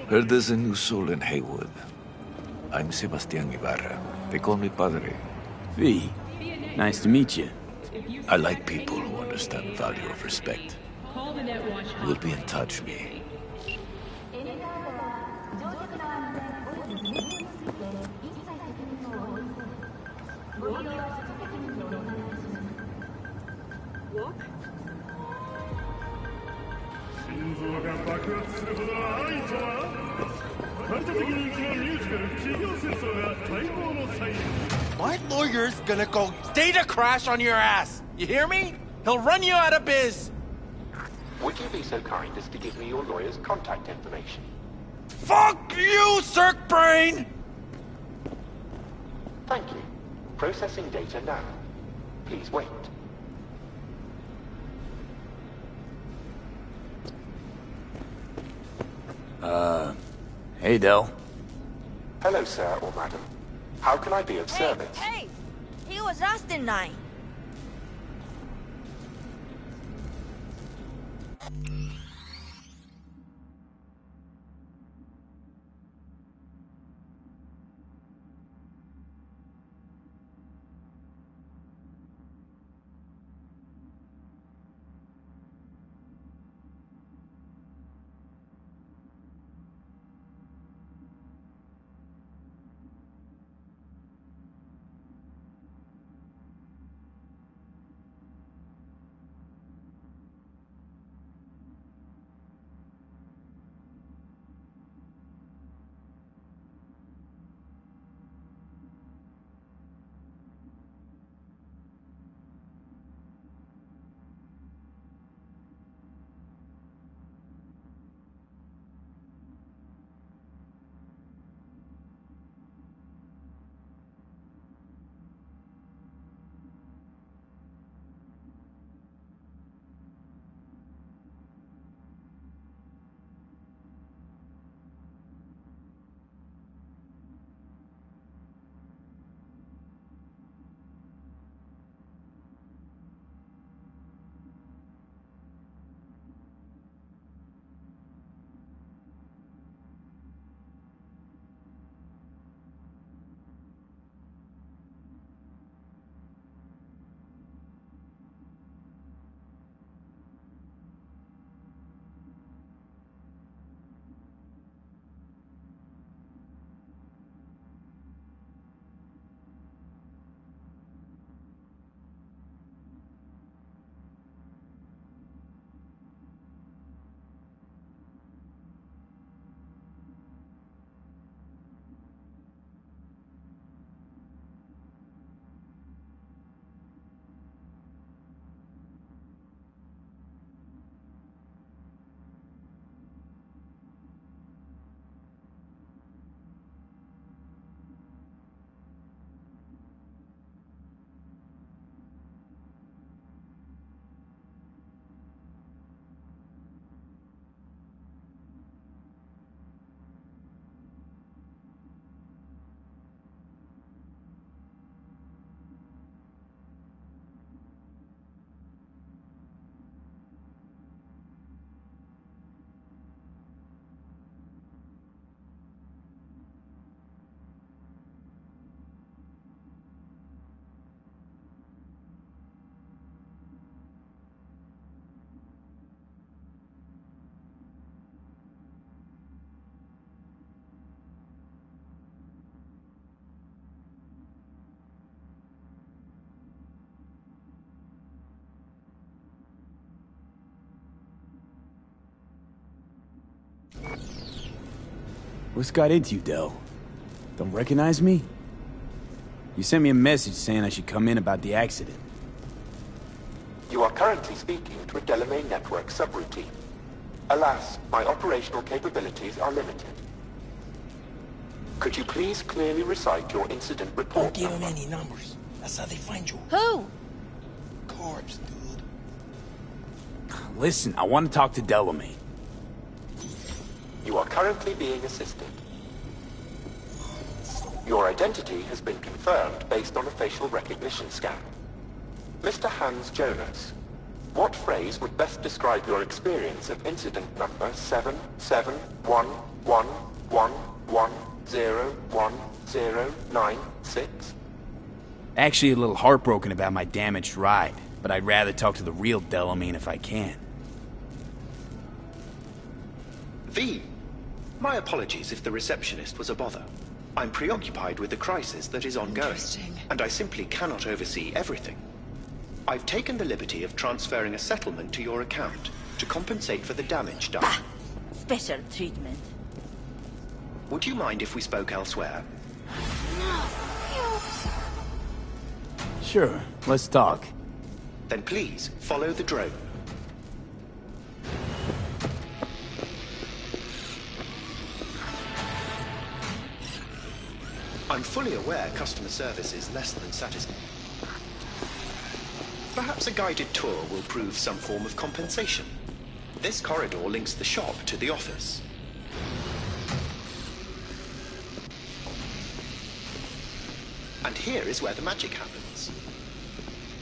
Heard there's a new soul in Haywood. I'm Sebastián Ibarra. They call me Padre. V, nice to meet you. I like people who understand the value of respect. We'll be in touch, V. My lawyer's gonna go data crash on your ass. You hear me? He'll run you out of biz. Would you be so kind as to give me your lawyer's contact information? Fuck you, Cirque Brain! Thank you. Processing data now. Please wait. Hey, Del. Hello, sir or madam. How can I be of service? Hey! He was Austin 9. What's got into you, Del? Don't recognize me? You sent me a message saying I should come in about the accident. You are currently speaking to a Delamain network subroutine. Alas, my operational capabilities are limited. Could you please clearly recite your incident report Don't give number? them any numbers. That's how they find you. Who? Corpse, dude. Listen, I want to talk to Delamain. You are currently being assisted. Your identity has been confirmed based on a facial recognition scan. Mr. Hans Jonas, what phrase would best describe your experience of incident number 771111101096? Actually a little heartbroken about my damaged ride, but I'd rather talk to the real Delamain if I can. V, my apologies if the receptionist was a bother. I'm preoccupied with the crisis that is ongoing, and I simply cannot oversee everything. I've taken the liberty of transferring a settlement to your account to compensate for the damage done. Special treatment. Would you mind if we spoke elsewhere? Sure, let's talk. Then please, follow the drone. I'm fully aware customer service is less than satisfying. Perhaps a guided tour will prove some form of compensation. This corridor links the shop to the office. And here is where the magic happens.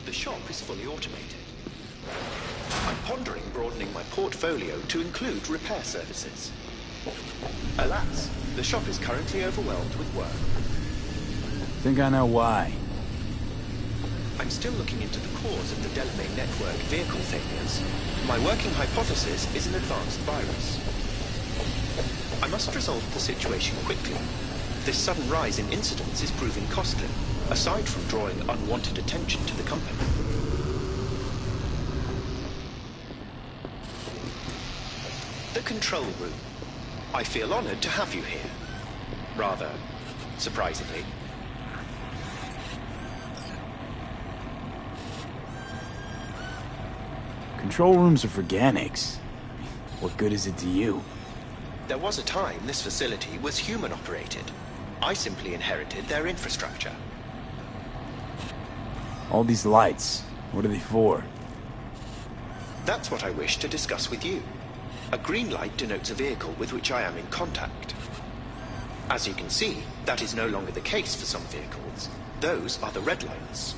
The shop is fully automated. I'm pondering broadening my portfolio to include repair services. Alas, the shop is currently overwhelmed with work. Think I know why. I'm still looking into the cause of the Delamain network vehicle failures. My working hypothesis is an advanced virus. I must resolve the situation quickly. This sudden rise in incidents is proving costly, aside from drawing unwanted attention to the company. The control room. I feel honored to have you here. Rather, surprisingly. Control rooms are for Ganics. What good is it to you? There was a time this facility was human-operated. I simply inherited their infrastructure. All these lights, what are they for? That's what I wish to discuss with you. A green light denotes a vehicle with which I am in contact. As you can see, that is no longer the case for some vehicles. Those are the red lights.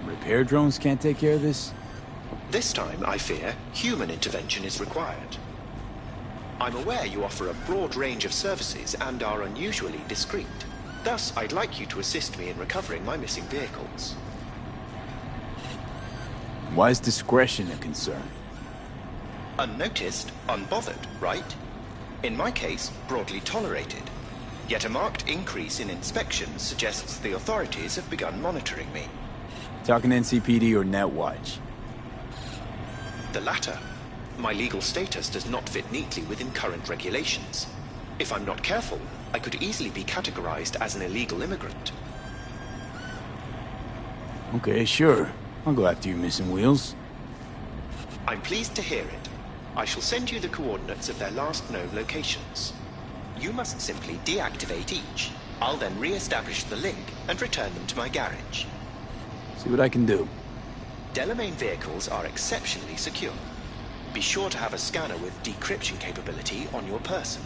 Repair drones can't take care of this? This time, I fear, human intervention is required. I'm aware you offer a broad range of services and are unusually discreet. Thus, I'd like you to assist me in recovering my missing vehicles. Why is discretion a concern? Unnoticed, unbothered, right? In my case, broadly tolerated. Yet a marked increase in inspections suggests the authorities have begun monitoring me. Talking NCPD or Netwatch? The latter. My legal status does not fit neatly within current regulations. If I'm not careful, I could easily be categorized as an illegal immigrant. Okay, sure. I'll go after you missing wheels. I'm pleased to hear it. I shall send you the coordinates of their last known locations. You must simply deactivate each. I'll then re-establish the link and return them to my garage. See what I can do. Delamain vehicles are exceptionally secure. Be sure to have a scanner with decryption capability on your person.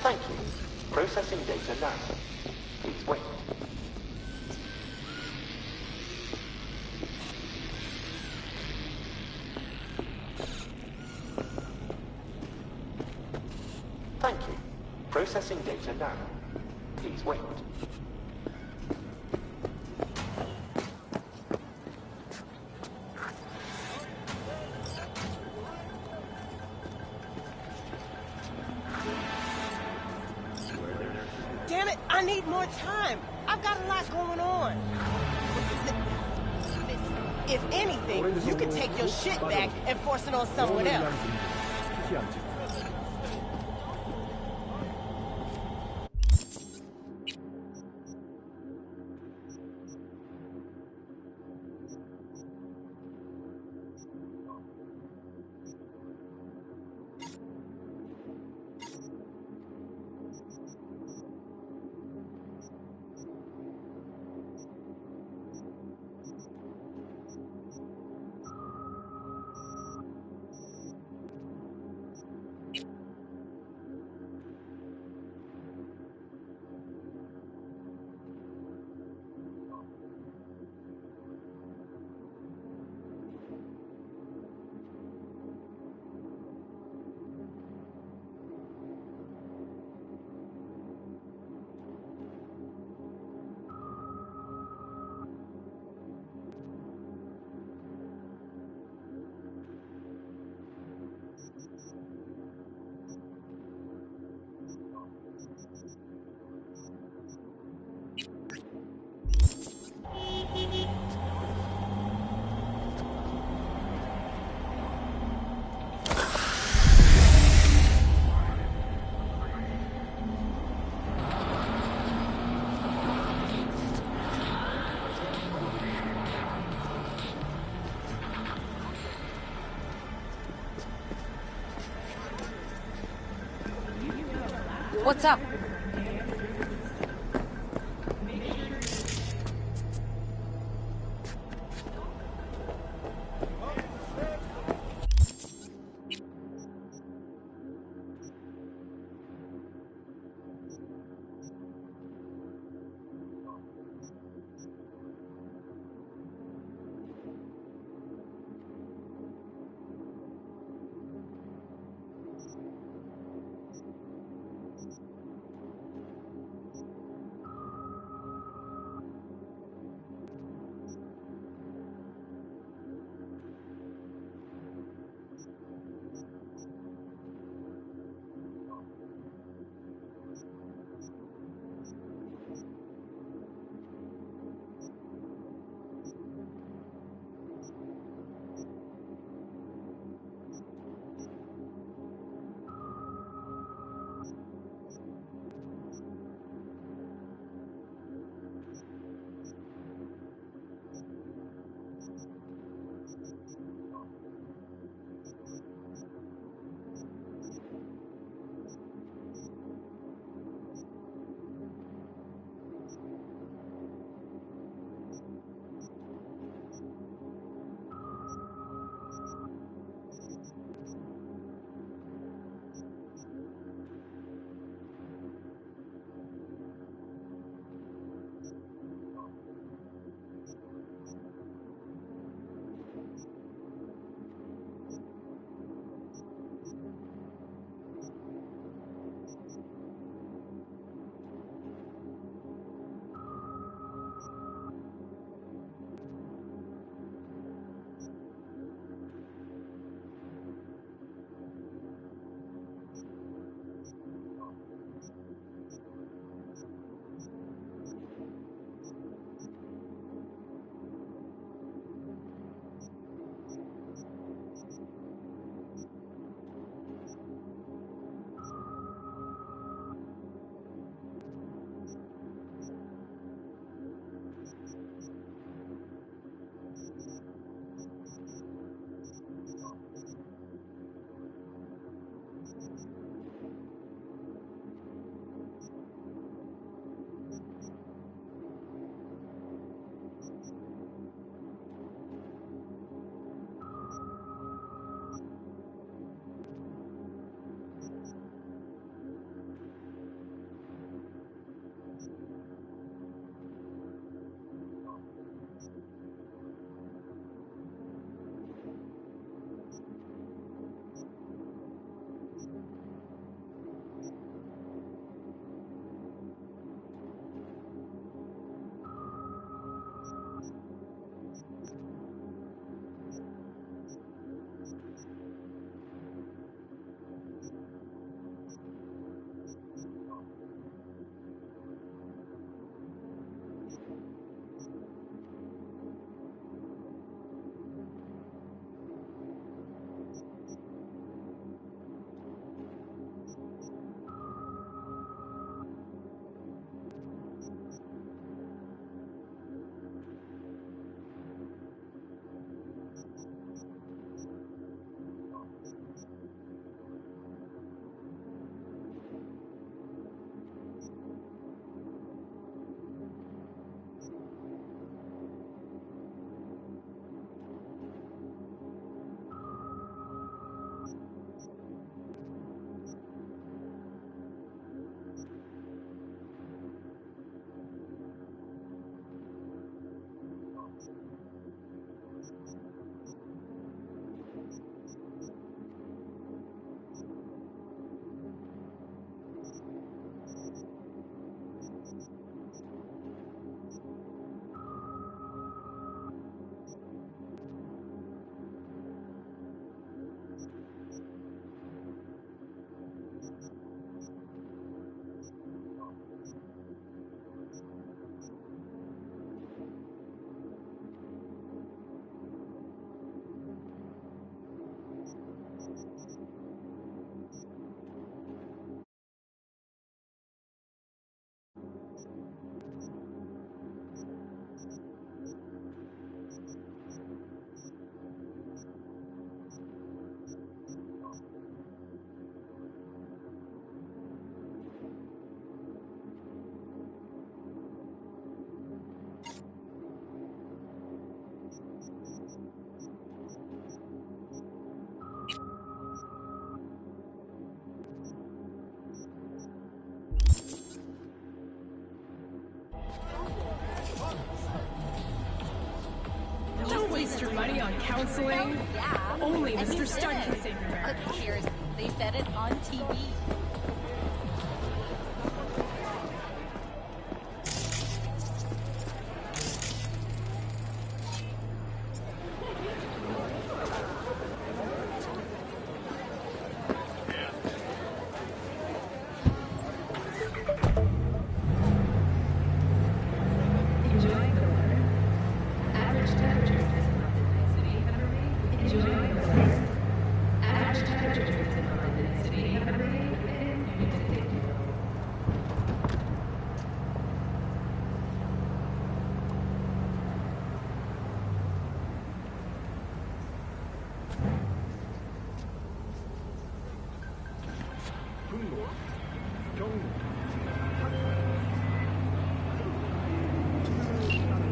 Thank you. Processing data now. Please wait. Thank you. Processing data now. Please wait. Damn it, I need more time. I've got a lot going on. If anything, you can take your shit back and force it on someone else. What's up? your money on counseling? Yeah. Only And Mr. you Stud said can it. save your marriage. Seriously, they said it on TV.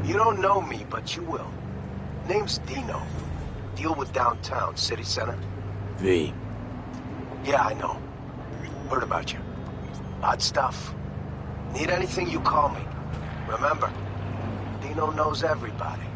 You don't know me, but you will. Name's Dino. Deal with downtown, city center. V. Yeah, I know. Heard about you. Odd stuff. Need anything, you call me. Remember, Dino knows everybody.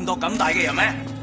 掂到咁大嘅人咩？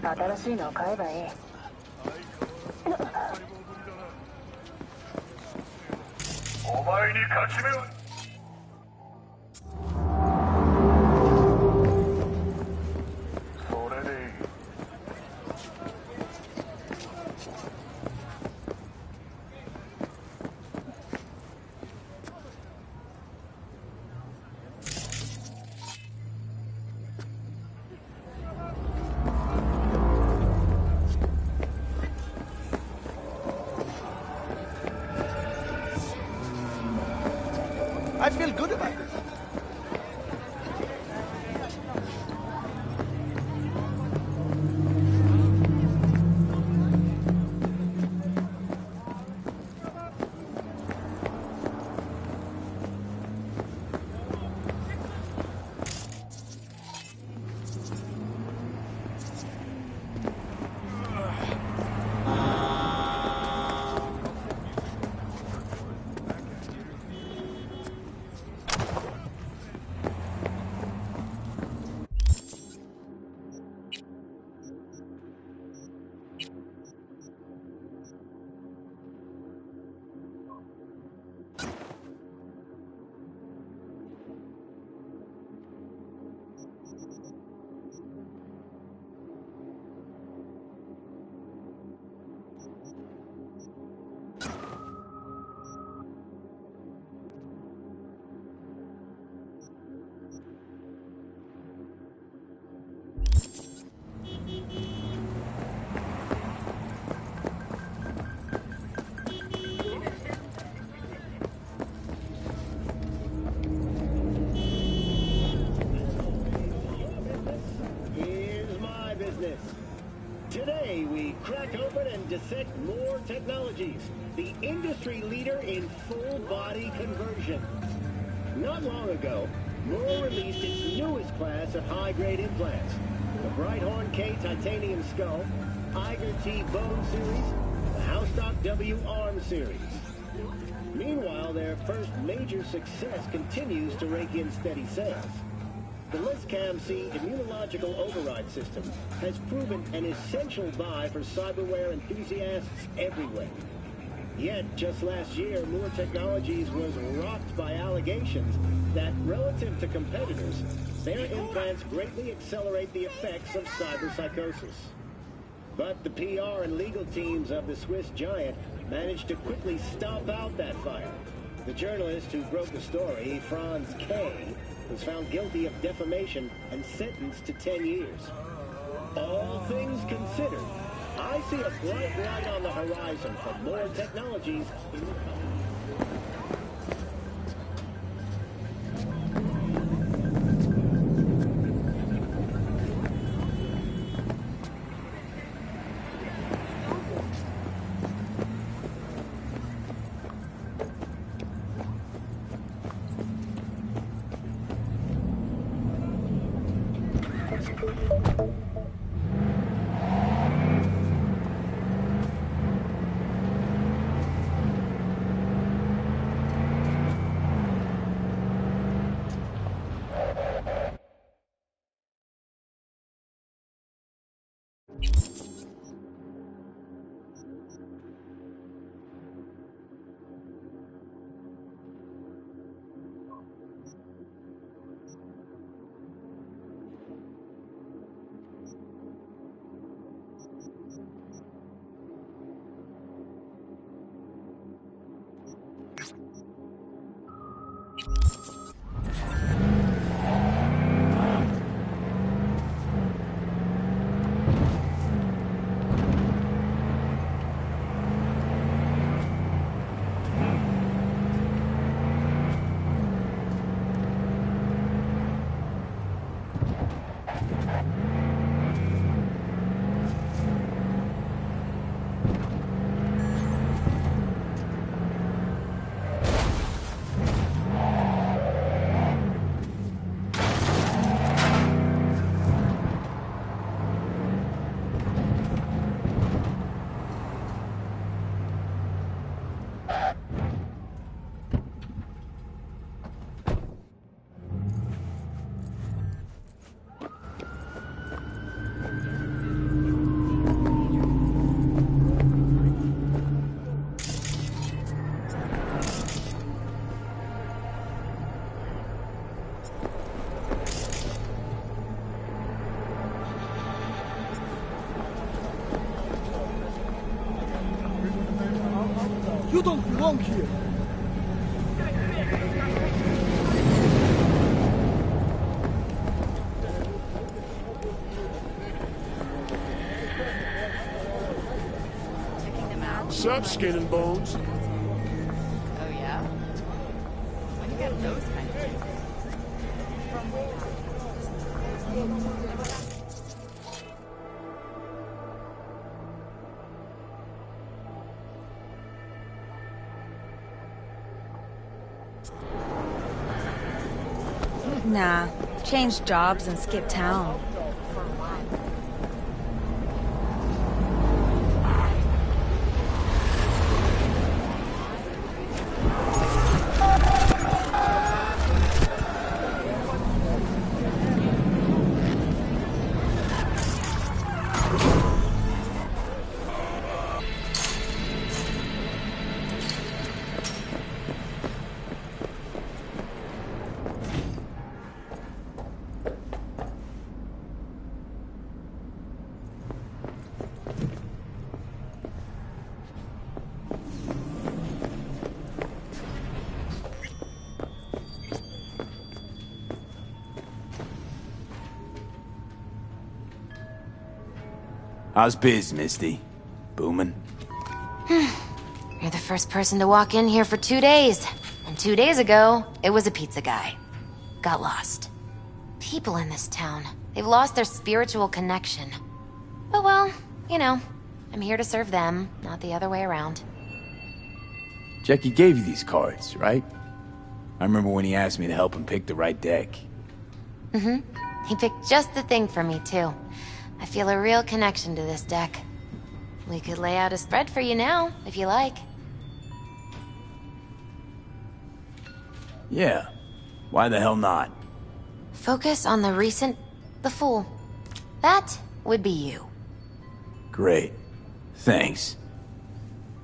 新しいのを買えばいい。お前に勝ち目はそれでいい。I feel good about this. Today, we crack open and dissect Moore Technologies, the industry leader in full-body conversion. Not long ago, Moore released its newest class of high-grade implants, the Brighthorn K Titanium Skull, Iger T Bone Series, the Houstock W Arm Series. Meanwhile, their first major success continues to rake in steady sales. The LISCAM-C immunological override system has proven an essential buy for cyberware enthusiasts everywhere. Yet, just last year, Moore Technologies was rocked by allegations that, relative to competitors, their implants greatly accelerate the effects of cyberpsychosis. But the PR and legal teams of the Swiss giant managed to quickly stomp out that fire. The journalist who broke the story, Franz K., was found guilty of defamation and sentenced to 10 years. All things considered, I see a bright light on the horizon for Moore Technologies in the You don't belong here. Sup, skin and bones? Oh, yeah? When you get those kind of things. Nah, change jobs and skip town. How's biz, Misty? Boomin'? You're the first person to walk in here for 2 days. And 2 days ago, it was a pizza guy. Got lost. People in this town, they've lost their spiritual connection. But well, you know, I'm here to serve them, not the other way around. Jackie gave you these cards, right? I remember when he asked me to help him pick the right deck. Mm-hmm. He picked just the thing for me, too. I feel a real connection to this deck. We could lay out a spread for you now, if you like. Yeah. Why the hell not? Focus on the recent... the Fool. That would be you. Great. Thanks.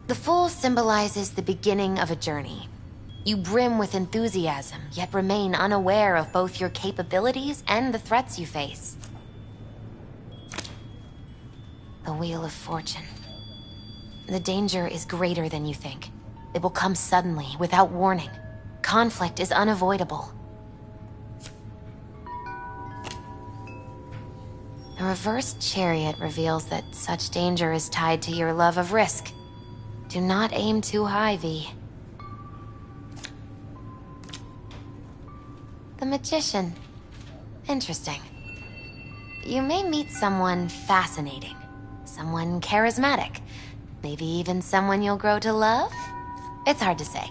The Fool symbolizes the beginning of a journey. You brim with enthusiasm, yet remain unaware of both your capabilities and the threats you face. The Wheel of Fortune. The danger is greater than you think. It will come suddenly, without warning. Conflict is unavoidable. The reversed chariot reveals that such danger is tied to your love of risk. Do not aim too high, V. The Magician. Interesting. You may meet someone fascinating. Someone charismatic. Maybe even someone you'll grow to love? It's hard to say.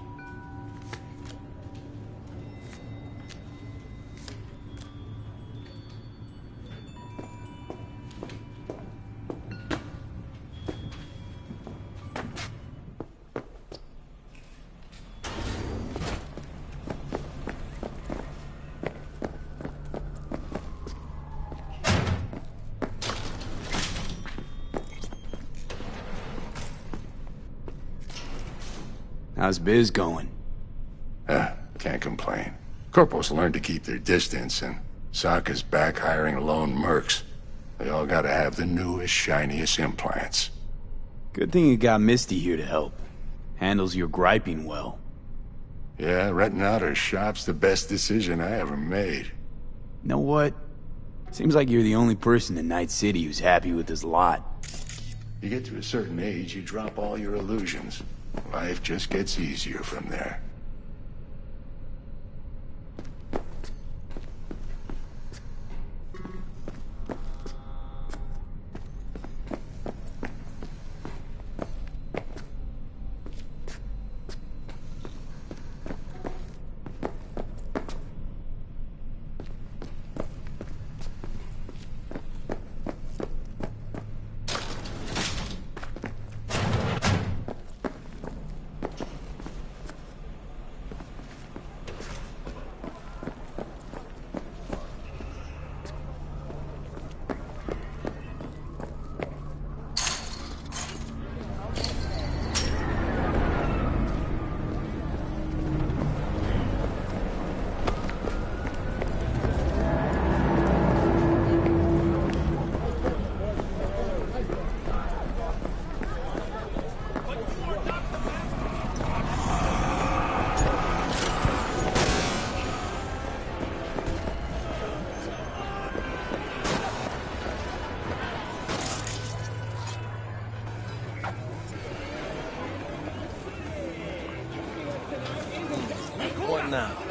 How's biz going? Can't complain. Corporals learn to keep their distance, and Sokka's back hiring lone mercs. They all gotta have the newest, shiniest implants. Good thing you got Misty here to help. Handles your griping well. Yeah, renting out her shop's the best decision I ever made. You know what? Seems like you're the only person in Night City who's happy with this lot. You get to a certain age, you drop all your illusions. Life just gets easier from there. now.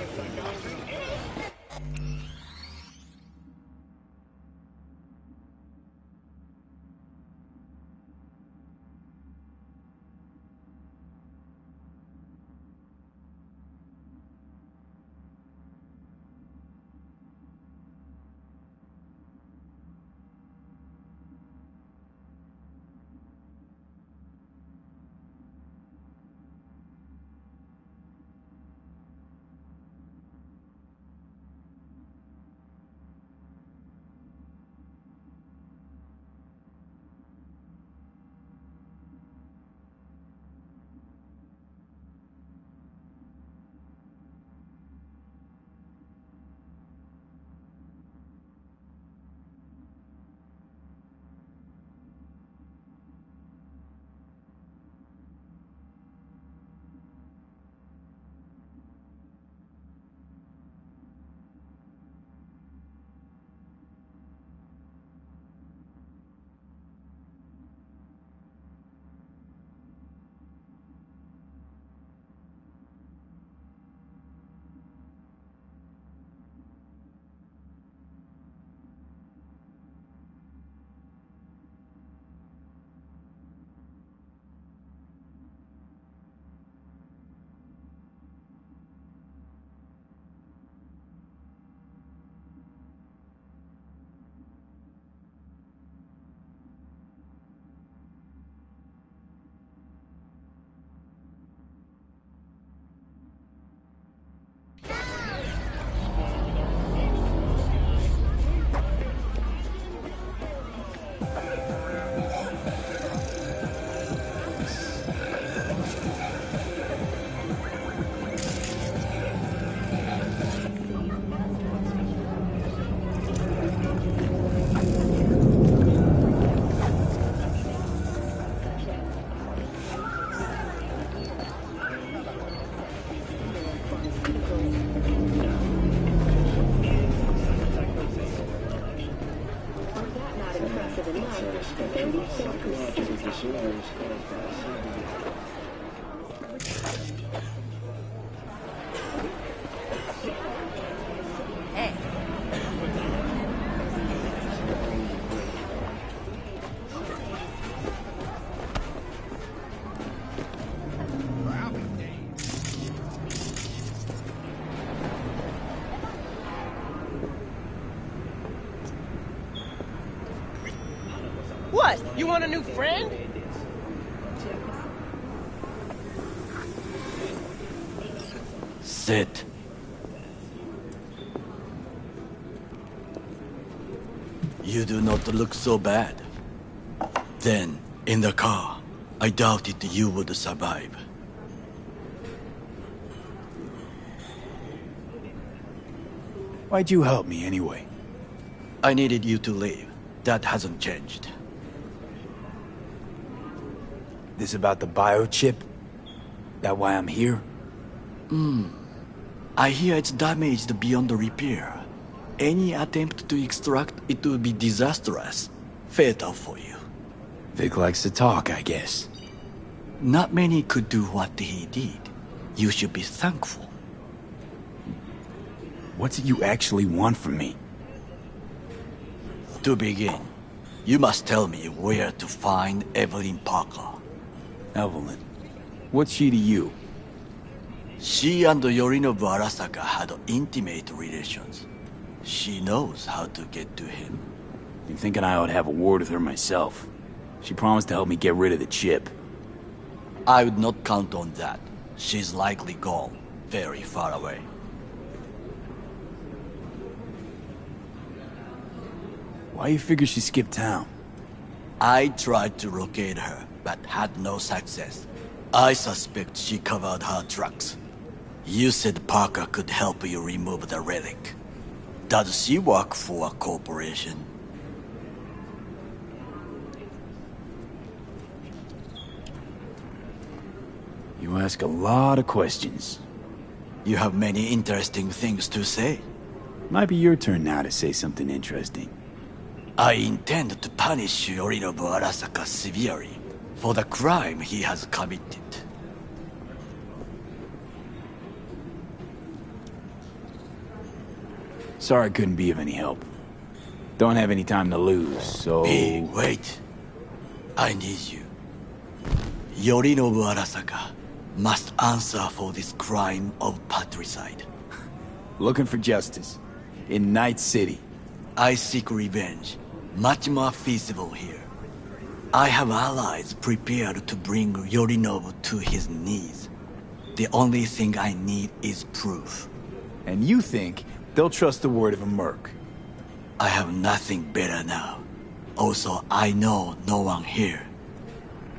What? You want a new friend? Sit. You do not look so bad. Then, in the car, I doubted you would survive. Why'd you help me anyway? I needed you to leave. That hasn't changed. This about the biochip? That why I'm here? I hear it's damaged beyond repair. Any attempt to extract it would be disastrous. Fatal for you. Vic likes to talk, I guess. Not many could do what he did. You should be thankful. What's it you actually want from me? To begin, you must tell me where to find Evelyn Parker. Evelyn? What's she to you? She and Yorinobu Arasaka had intimate relations. She knows how to get to him. I'm thinking I ought to have a word with her myself. She promised to help me get rid of the chip. I would not count on that. She's likely gone, very far away. Why you figure she skipped town? I tried to locate her, but had no success. I suspect she covered her tracks. You said Parker could help you remove the relic. Does she work for a corporation? You ask a lot of questions. You have many interesting things to say. Might be your turn now to say something interesting. I intend to punish Yorinobu Arasaka severely for the crime he has committed. Sorry I couldn't be of any help. Don't have any time to lose, so... B, wait. I need you. Yorinobu Arasaka must answer for this crime of patricide. Looking for justice. In Night City. I seek revenge. Much more feasible here. I have allies prepared to bring Yorinobu to his knees. The only thing I need is proof. And you think they'll trust the word of a merc? I have nothing better now. Also, I know no one here.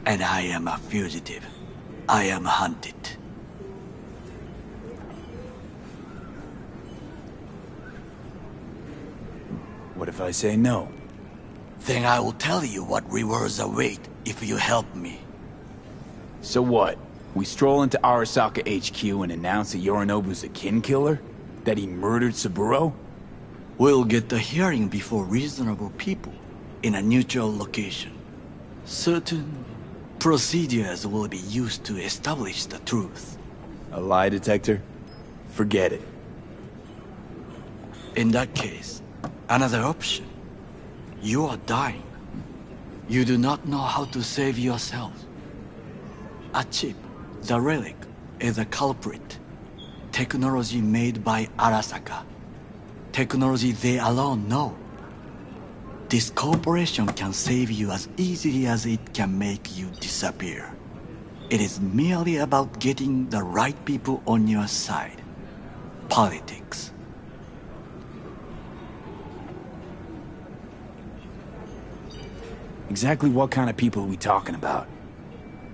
And I am a fugitive. I am hunted. What if I say no? Then I will tell you what rewards await if you help me. So what? We stroll into Arasaka HQ and announce that Yorinobu's a kin killer? That he murdered Saburo? We'll get the hearing before reasonable people, in a neutral location. Certain procedures will be used to establish the truth. A lie detector? Forget it. In that case, another option. You are dying. You do not know how to save yourself. A chip, the relic, is a culprit. Technology made by Arasaka. Technology they alone know. This corporation can save you as easily as it can make you disappear. It is merely about getting the right people on your side. Politics. Exactly what kind of people are we talking about?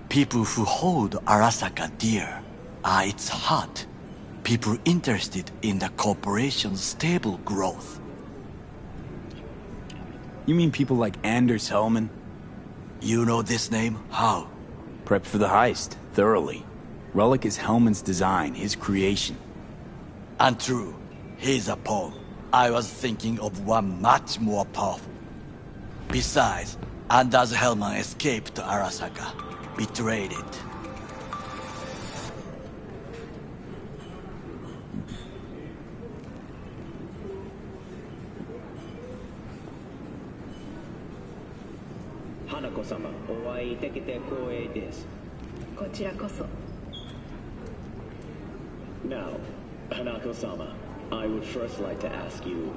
People who hold Arasaka dear are its heart. People interested in the corporation's stable growth. You mean people like Anders Hellman? You know this name? How? Prepped for the heist, thoroughly. Relic is Hellman's design, his creation. Untrue. He's a pawn. I was thinking of one much more powerful. Besides, Anders Hellman escaped to Arasaka. Betrayed it. Hanako-sama, お会いできて光栄です。こちらこそ。Now, Hanako-sama, I would first like to ask you...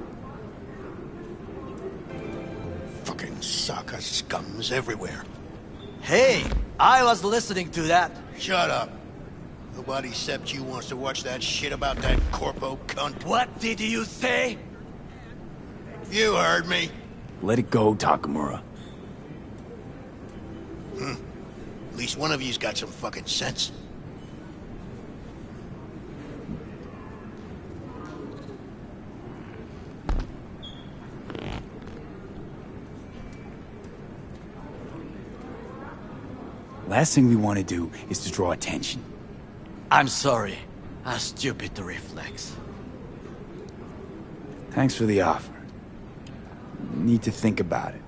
Fucking Saka scums everywhere. Hey, I was listening to that. Shut up. Nobody except you wants to watch that shit about that corpo cunt. What did you say? You heard me. Let it go, Takamura. At least one of you's got some fucking sense. Last thing we want to do is to draw attention. I'm sorry. A stupid reflex. Thanks for the offer. Need to think about it.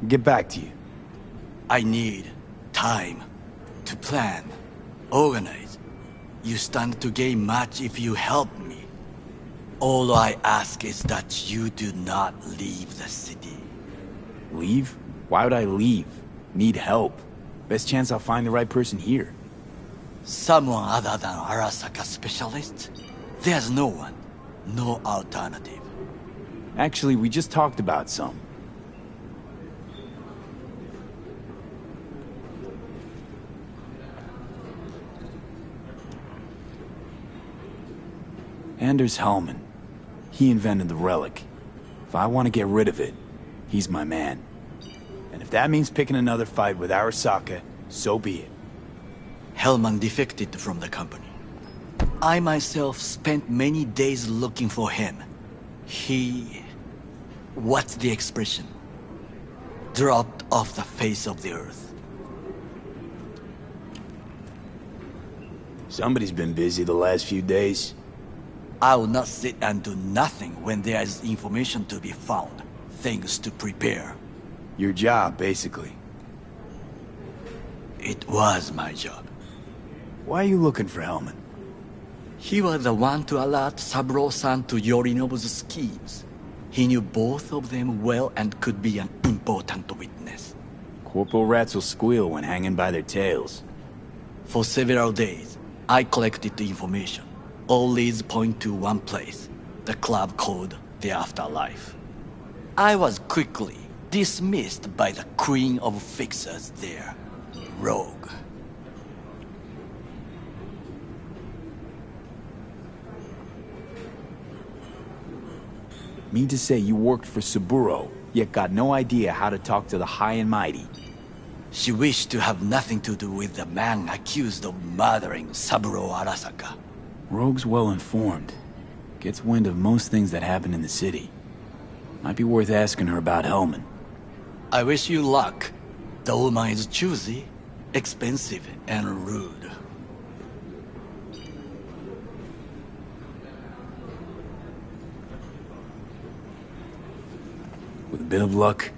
Get back to you. I need time to plan, organize. You stand to gain much if you help me. All I ask is that you do not leave the city. Leave? Why would I leave? Need help. Best chance I'll find the right person here. Someone other than Arasaka specialist? There's no one. No alternative. Actually, we just talked about some. Anders Hellman. He invented the relic. If I want to get rid of it, he's my man. And if that means picking another fight with Arasaka, so be it. Hellman defected from the company. I myself spent many days looking for him. He... what's the expression? Dropped off the face of the earth. Somebody's been busy the last few days. I will not sit and do nothing when there is information to be found. Things to prepare. Your job, basically. It was my job. Why are you looking for Hellman? He was the one to alert Saburo-san to Yorinobu's schemes. He knew both of them well and could be an important witness. Corporal rats will squeal when hanging by their tails. For several days, I collected the information. All leads point to one place, the club called the Afterlife. I was quickly dismissed by the queen of fixers there, Rogue. Mean to say you worked for Saburo, yet got no idea how to talk to the high and mighty. She wished to have nothing to do with the man accused of murdering Saburo Arasaka. Rogue's well informed. Gets wind of most things that happen in the city. Might be worth asking her about Hellman. I wish you luck. The woman is choosy, expensive, and rude. With a bit of luck,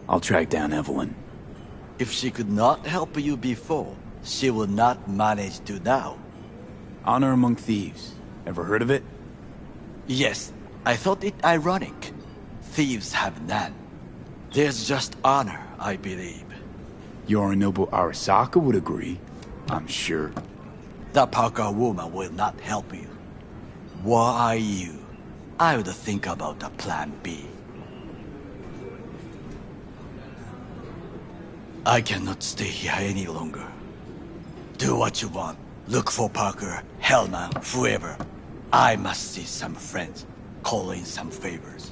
I'll track down Evelyn. If she could not help you before, she will not manage to now. Honor among thieves. Ever heard of it? Yes, I thought it ironic. Thieves have none. There's just honor, I believe. Yorinobu Arasaka would agree, I'm sure. The Parker woman will not help you. Were I you, I would think about a plan B. I cannot stay here any longer. Do what you want. Look for Parker, Hellman, whoever. I must see some friends, call in some favors.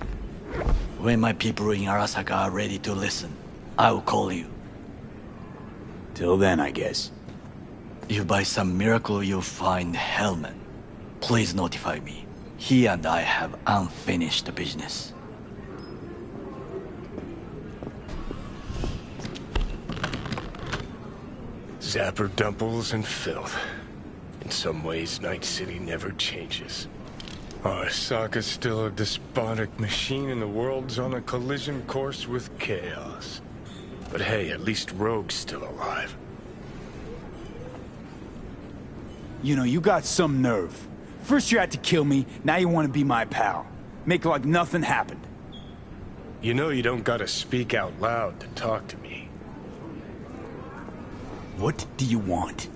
When my people in Arasaka are ready to listen, I will call you. Till then, I guess. If by some miracle you find Hellman, please notify me. He and I have unfinished business. Zapper dumples and filth. In some ways, Night City never changes. Arasaka's still a despotic machine and the world's on a collision course with chaos. But hey, at least Rogue's still alive. You know, you got some nerve. First you had to kill me, now you want to be my pal. Make like nothing happened. You know you don't gotta speak out loud to talk to me. What do you want?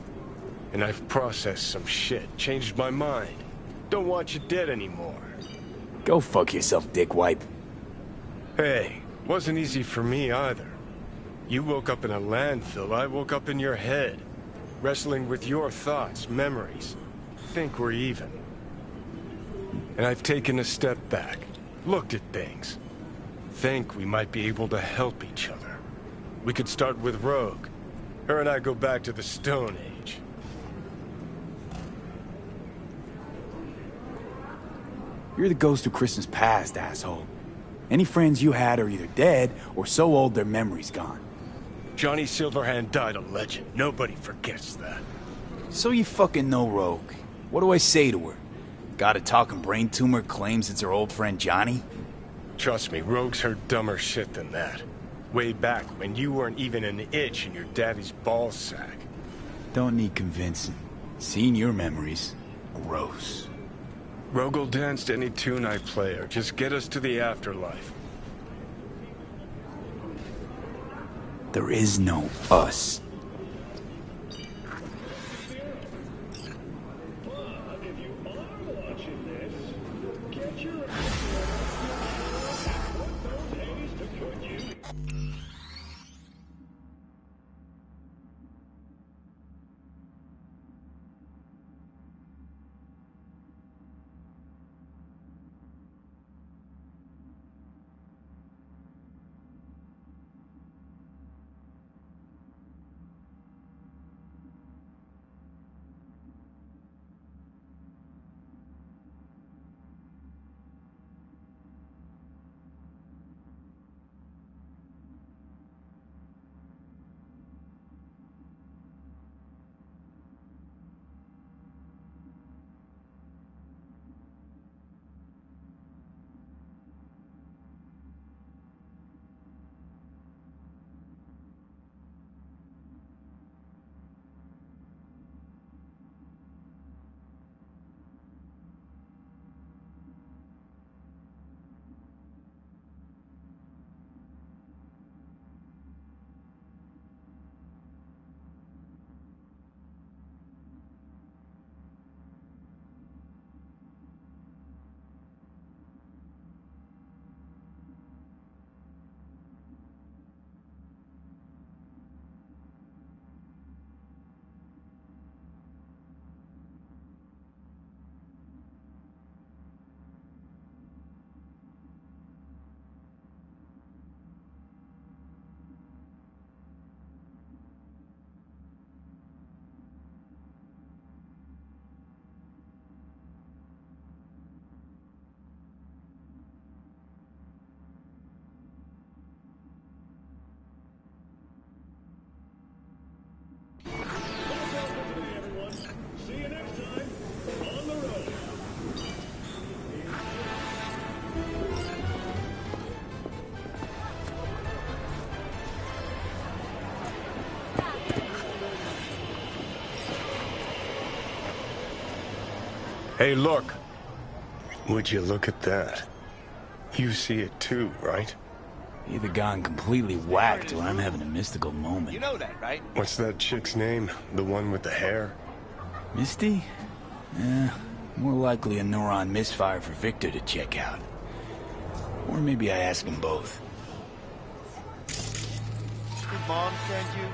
And I've processed some shit, changed my mind. Don't want you dead anymore. Go fuck yourself, dickwipe. Hey, wasn't easy for me either. You woke up in a landfill, I woke up in your head. Wrestling with your thoughts, memories. Think we're even. And I've taken a step back, looked at things. Think we might be able to help each other. We could start with Rogue. Her and I go back to the Stone Age. You're the ghost of Christmas past, asshole. Any friends you had are either dead or so old their memory's gone. Johnny Silverhand died a legend. Nobody forgets that. So you fucking know Rogue. What do I say to her? Got a talking brain tumor claims it's her old friend Johnny? Trust me, Rogue's heard dumber shit than that. Way back when you weren't even an itch in your daddy's ballsack. Don't need convincing. Seeing your memories, gross. Rogue will dance to any tune I play her. Just get us to the afterlife. There is no us. Hey, look. Would you look at that? You see it too, right? Either gone completely whacked or I'm having a mystical moment. You know that, right? What's that chick's name? The one with the hair? Misty? More likely a neuron misfire for Victor to check out. Or maybe I ask them both. Did Mom send you?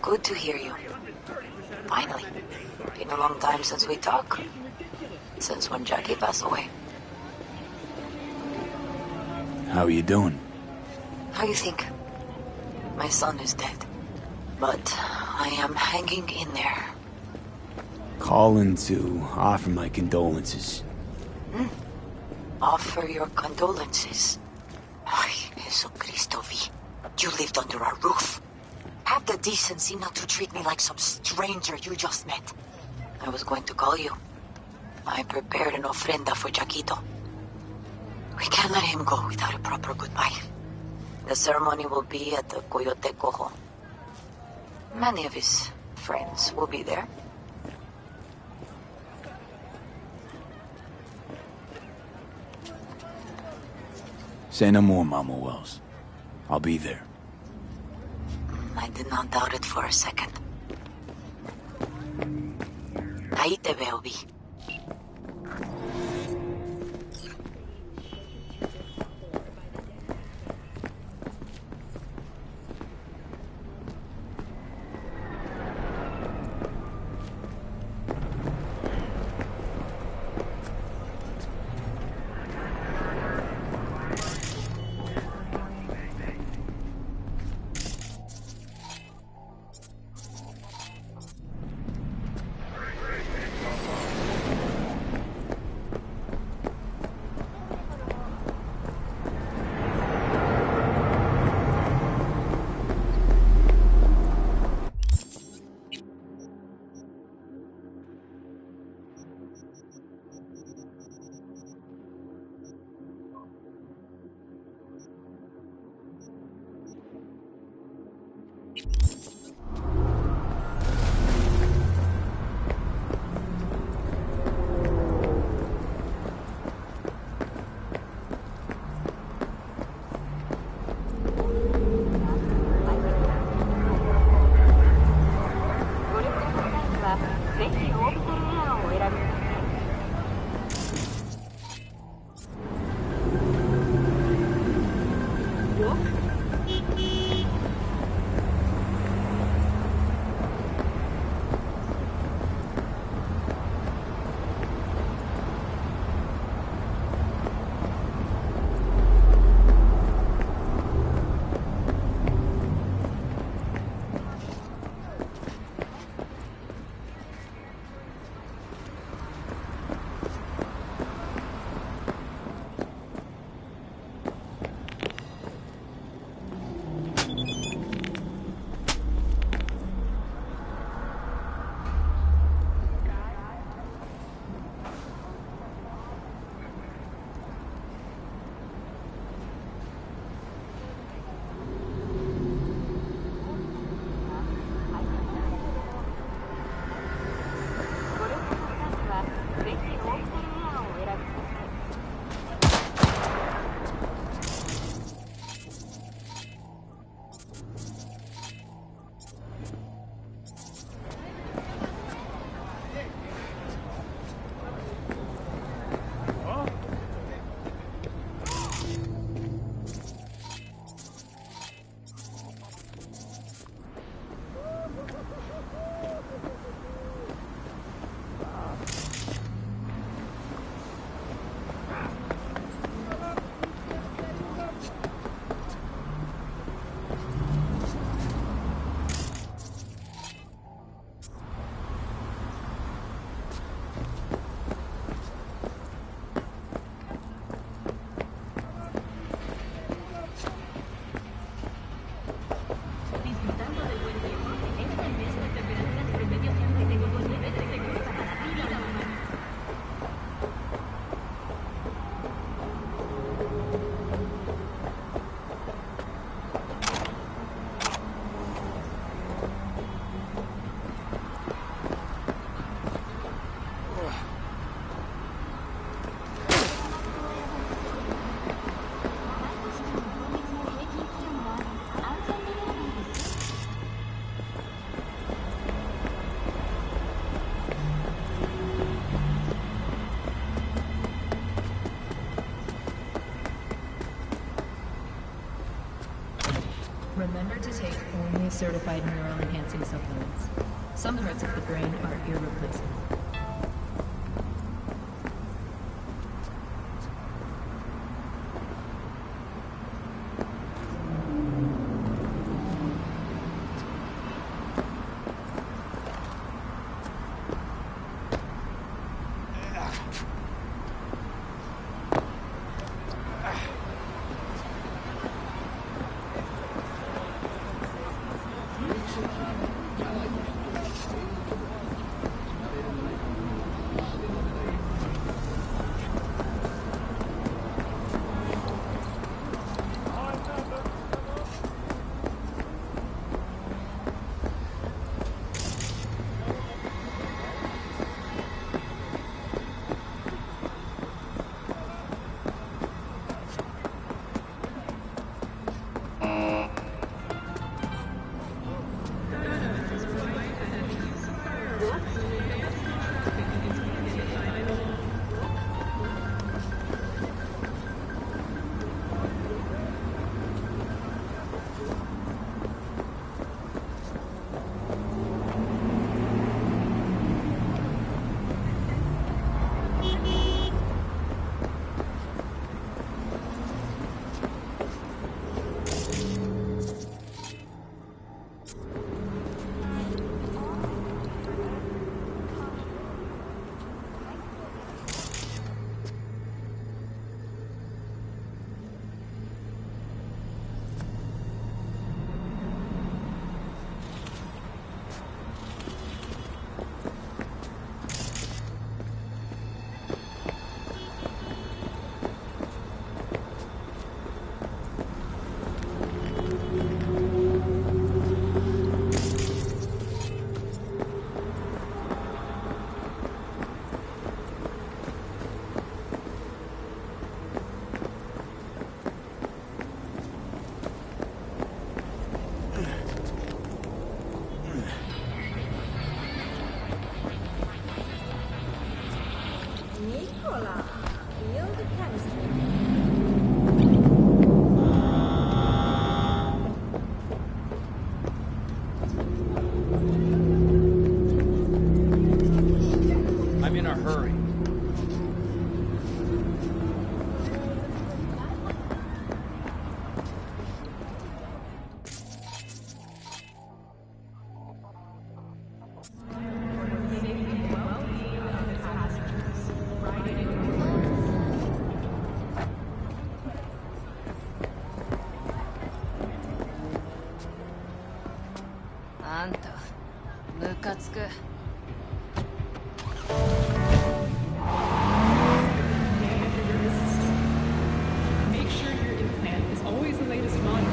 Good to hear you. Finally. Been a long time since we talked. Since when Jackie passed away. How are you doing? How you think? My son is dead. But I am hanging in there. Calling to offer my condolences. Offer your condolences. Ay, Jesucristo V. You lived under our roof. Have the decency not to treat me like some stranger you just met. I was going to call you. I prepared an ofrenda for Jaquito. We can't let him go without a proper goodbye. The ceremony will be at the Coyote Cojo. Many of his friends will be there. Say no more, Mama Wells. I'll be there. I did not doubt it for a second. Ahí te veo, Vi. Remember to take only certified neural-enhancing supplements. Some parts of the brain are irreplaceable. Make sure your implant is always the latest model.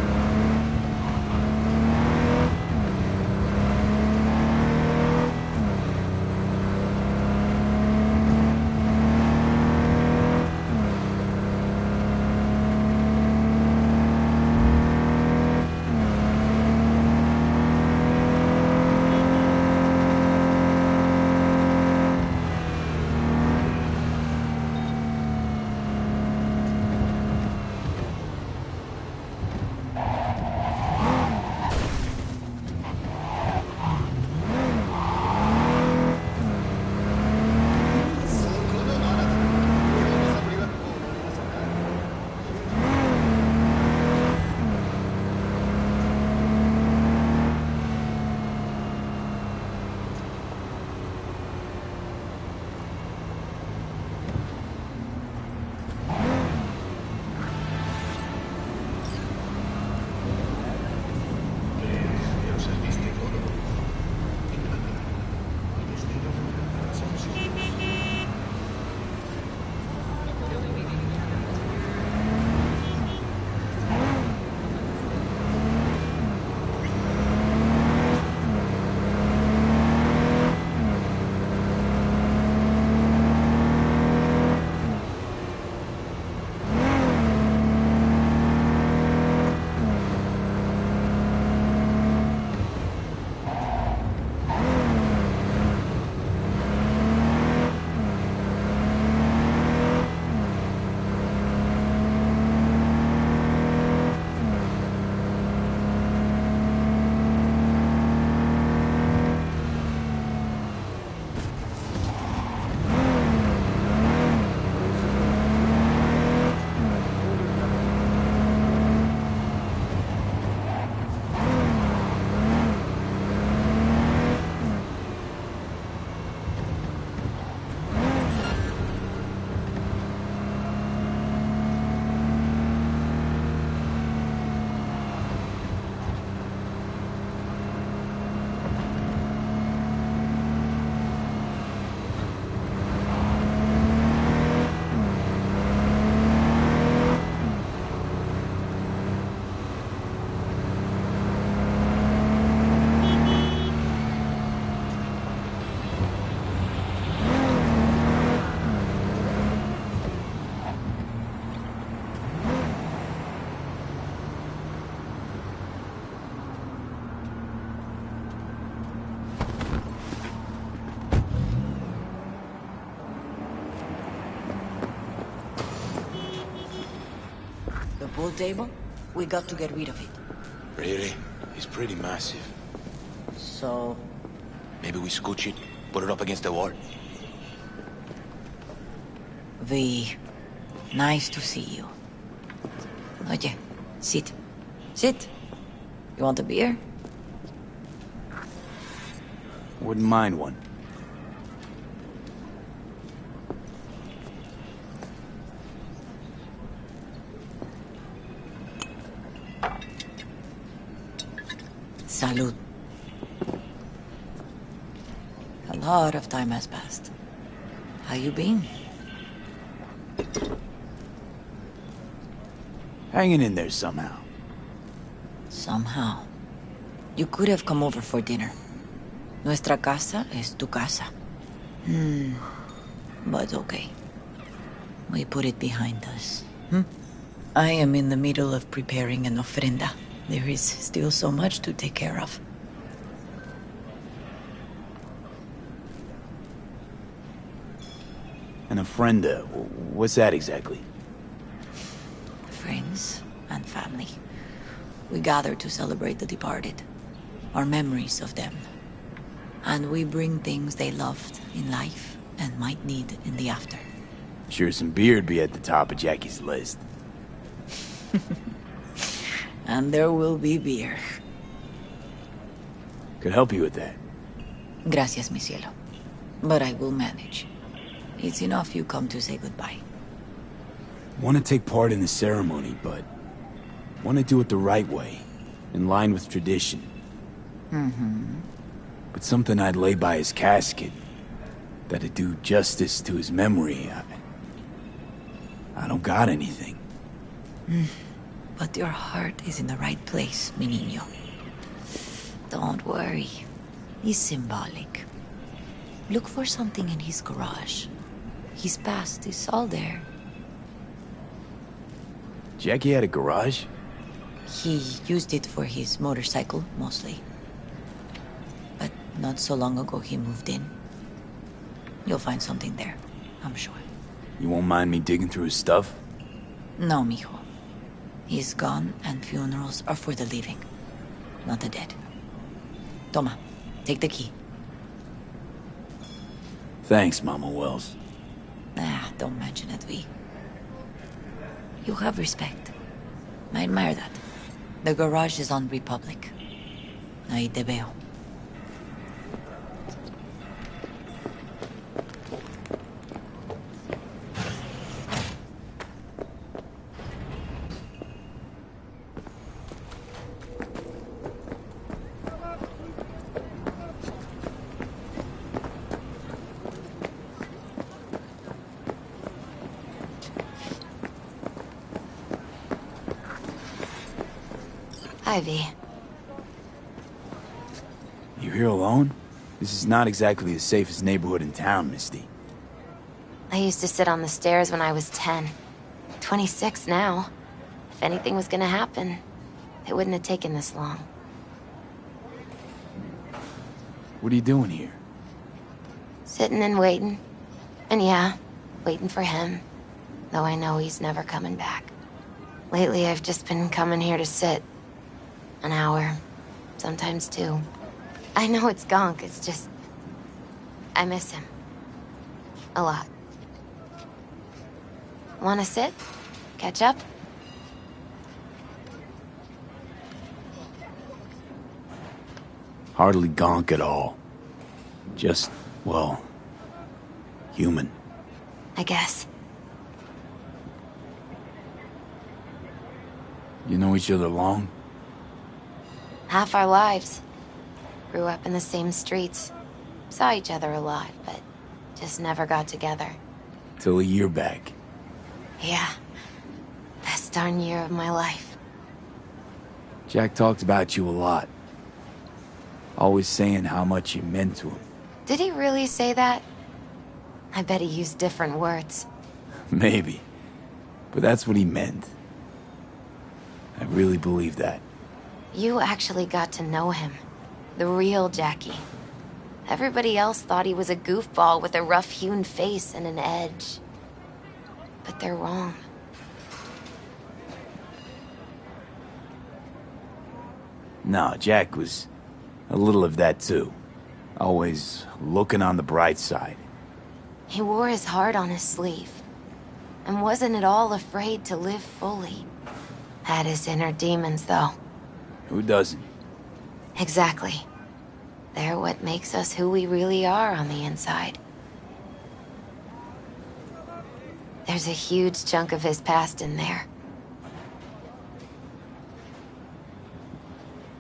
pool table? We got to get rid of it. Really? It's pretty massive. So... Maybe we scooch it, put it up against the wall. V, nice to see you. Oye, sit. Sit. You want a beer? Wouldn't mind one. Salud. A lot of time has passed. How you been? Hanging in there somehow. Somehow. You could have come over for dinner. Nuestra casa es tu casa. But okay. We put it behind us. I am in the middle of preparing an ofrenda. There is still so much to take care of. An ofrenda? What's that exactly? Friends and family. We gather to celebrate the departed. Our memories of them. And we bring things they loved in life and might need in the after. Sure some beer'd be at the top of Jackie's list. And there will be beer. Could help you with that. Gracias, mi cielo. But I will manage. It's enough you come to say goodbye. Want to take part in the ceremony, but want to do it the right way, in line with tradition. But something I'd lay by his casket, that'd do justice to his memory. I don't got anything. But your heart is in the right place, mi niño. Don't worry. It's symbolic. Look for something in his garage. His past is all there. Jackie had a garage? He used it for his motorcycle, mostly. But not so long ago he moved in. You'll find something there, I'm sure. You won't mind me digging through his stuff? No, mijo. He's gone, and funerals are for the living, not the dead. Toma, take the key. Thanks, Mama Wells. Don't mention it, V. You have respect. I admire that. The garage is on Republic. Ahí te veo. Ivy. You here alone? This is not exactly the safest neighborhood in town, Misty. I used to sit on the stairs when I was 10. 26 now. If anything was gonna happen, it wouldn't have taken this long. What are you doing here? Sitting and waiting. And yeah, waiting for him. Though I know he's never coming back. Lately, I've just been coming here to sit. An hour. Sometimes 2. I know it's gonk, it's just... I miss him. A lot. Wanna sit? Catch up? Hardly gonk at all. Just, well... human. I guess. You know each other long? Half our lives. Grew up in the same streets. Saw each other a lot, but just never got together. Till a year back. Yeah. Best darn year of my life. Jack talked about you a lot. Always saying how much you meant to him. Did he really say that? I bet he used different words. Maybe. But that's what he meant. I really believe that. You actually got to know him. The real Jackie. Everybody else thought he was a goofball with a rough-hewn face and an edge. But they're wrong. No, Jack was a little of that too. Always looking on the bright side. He wore his heart on his sleeve. And wasn't at all afraid to live fully. Had his inner demons, though. Who doesn't? Exactly. They're what makes us who we really are on the inside. There's a huge chunk of his past in there.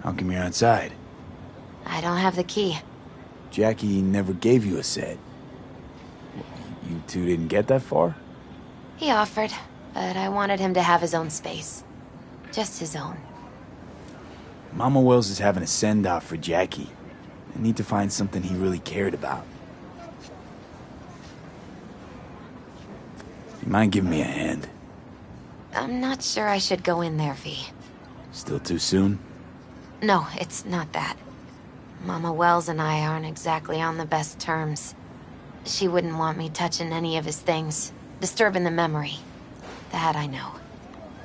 How come you're outside? I don't have the key. Jackie never gave you a set. You two didn't get that far? He offered, but I wanted him to have his own space. Just his own. Mama Wells is having a send-off for Jackie. I need to find something he really cared about. You mind giving me a hand? I'm not sure I should go in there, V. Still too soon? No, it's not that. Mama Wells and I aren't exactly on the best terms. She wouldn't want me touching any of his things, disturbing the memory. That I know.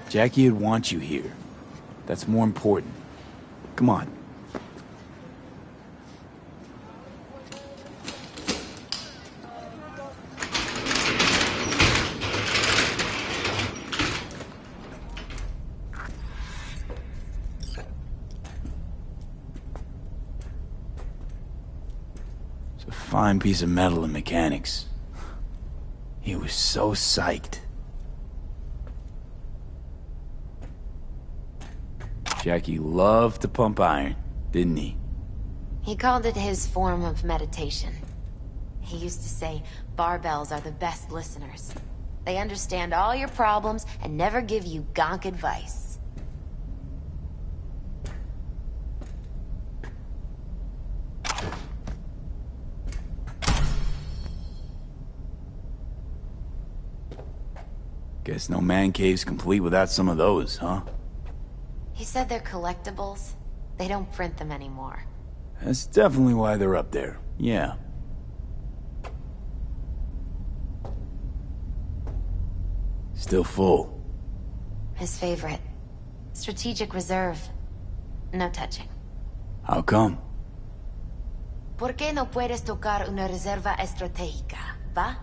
Jackie would want you here. That's more important. Come on. It's a fine piece of metal and mechanics. He was so psyched. Jackie loved to pump iron, didn't he? He called it his form of meditation. He used to say, barbells are the best listeners. They understand all your problems and never give you gonk advice. Guess no man cave's complete without some of those, huh? He said they're collectibles. They don't print them anymore. That's definitely why they're up there, yeah. Still full. His favorite. Strategic reserve. No touching. How come? ¿Por qué no puedes tocar una reserva estratégica, va?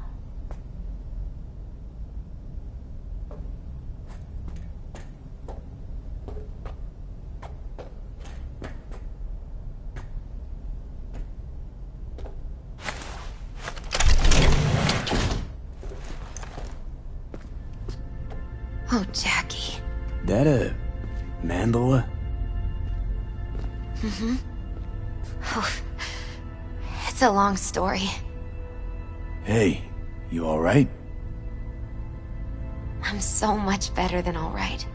Oh, Jackie. That a mandala? Mm-hmm. Oh, it's a long story. Hey, you alright? I'm so much better than alright.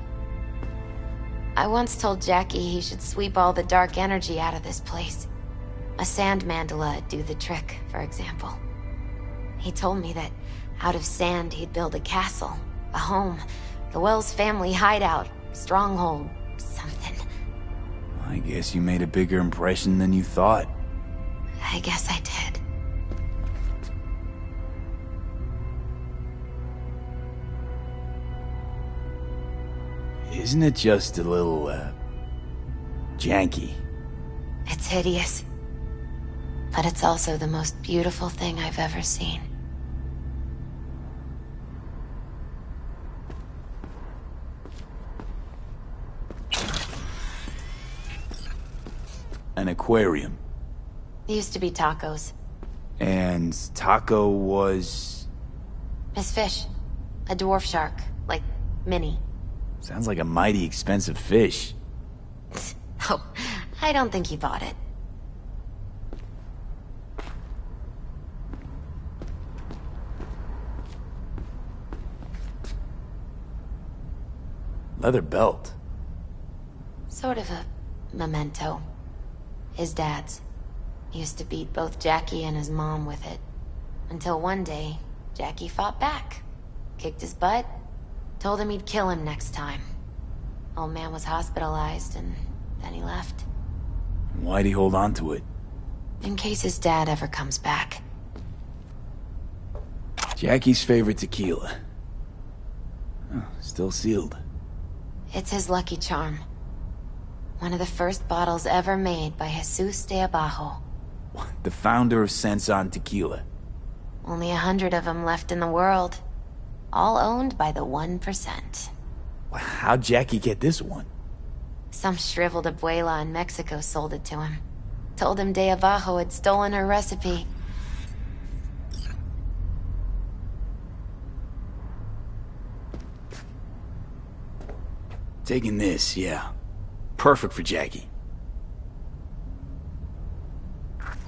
I once told Jackie he should sweep all the dark energy out of this place. A sand mandala'd do the trick, for example. He told me that out of sand he'd build a castle, a home, the Wells family hideout, stronghold, something. I guess you made a bigger impression than you thought. I guess I did. Isn't it just a little, janky? It's hideous. But it's also the most beautiful thing I've ever seen. An aquarium. Used to be tacos. And Taco was... His fish. A dwarf shark. Like, mini. Sounds like a mighty expensive fish. Oh, I don't think he bought it. Leather belt. Sort of a memento. His dad's. Used to beat both Jackie and his mom with it. Until one day, Jackie fought back. Kicked his butt. Told him he'd kill him next time. Old man was hospitalized, and then he left. Why'd he hold on to it? In case his dad ever comes back. Jackie's favorite tequila. Oh, still sealed. It's his lucky charm. One of the first bottles ever made by Jesus de Abajo. The founder of Sensan Tequila. Only 100 of them left in the world. All owned by the 1%. How'd Jackie get this one? Some shriveled abuela in Mexico sold it to him. Told him de Abajo had stolen her recipe. Taking this, yeah. Perfect for Jackie.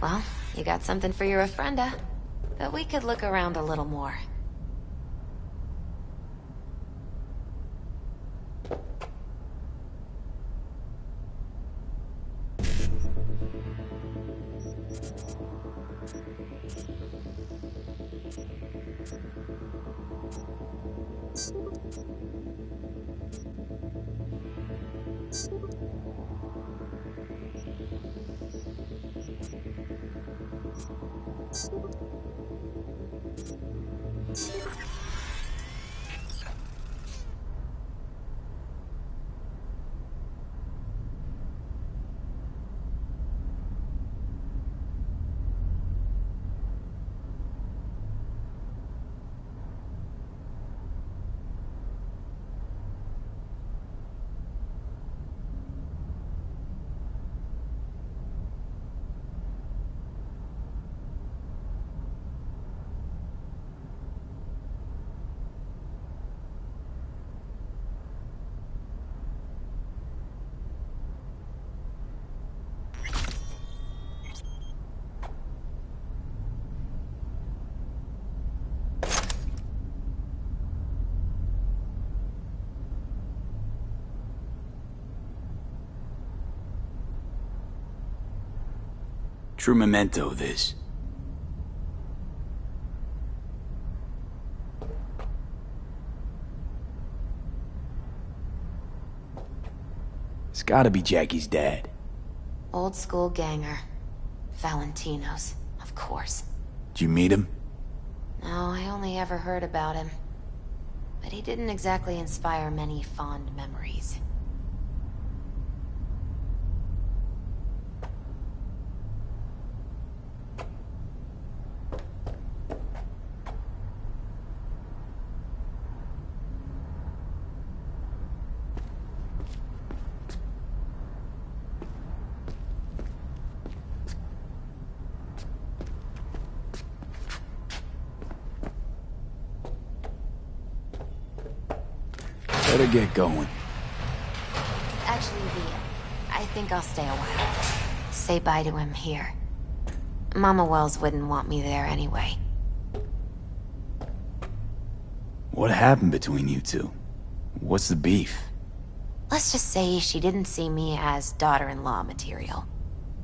Well, you got something for your ofrenda. But we could look around a little more. True memento, this. It's gotta be Jackie's dad. Old school ganger. Valentino's, of course. Did you meet him? No, I only ever heard about him. But he didn't exactly inspire many fond memories. Better get going. Actually, I think I'll stay a while. Say bye to him here. Mama Wells wouldn't want me there anyway. What happened between you two? What's the beef? Let's just say she didn't see me as daughter-in-law material.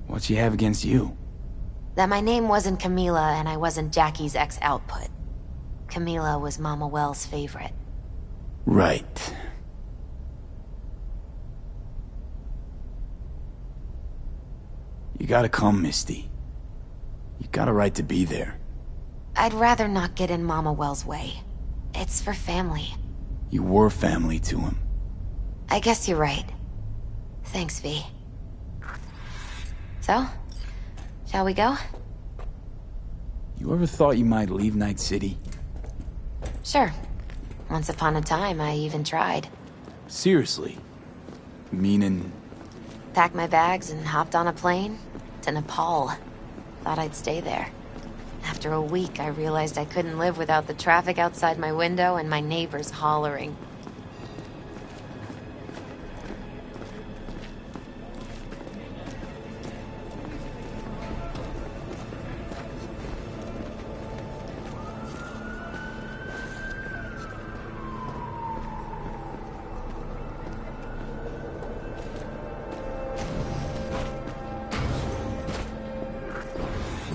What she have against you? That my name wasn't Camila and I wasn't Jackie's ex-output. Camila was Mama Wells' favorite. Right. You gotta come, Misty. You got a right to be there. I'd rather not get in Mama Wells' way. It's for family. You were family to him. I guess you're right. Thanks, V. So, shall we go? You ever thought you might leave Night City? Sure. Once upon a time, I even tried. Seriously? Meaning? Packed my bags and hopped on a plane to Nepal. Thought I'd stay there. After a week, I realized I couldn't live without the traffic outside my window and my neighbors hollering.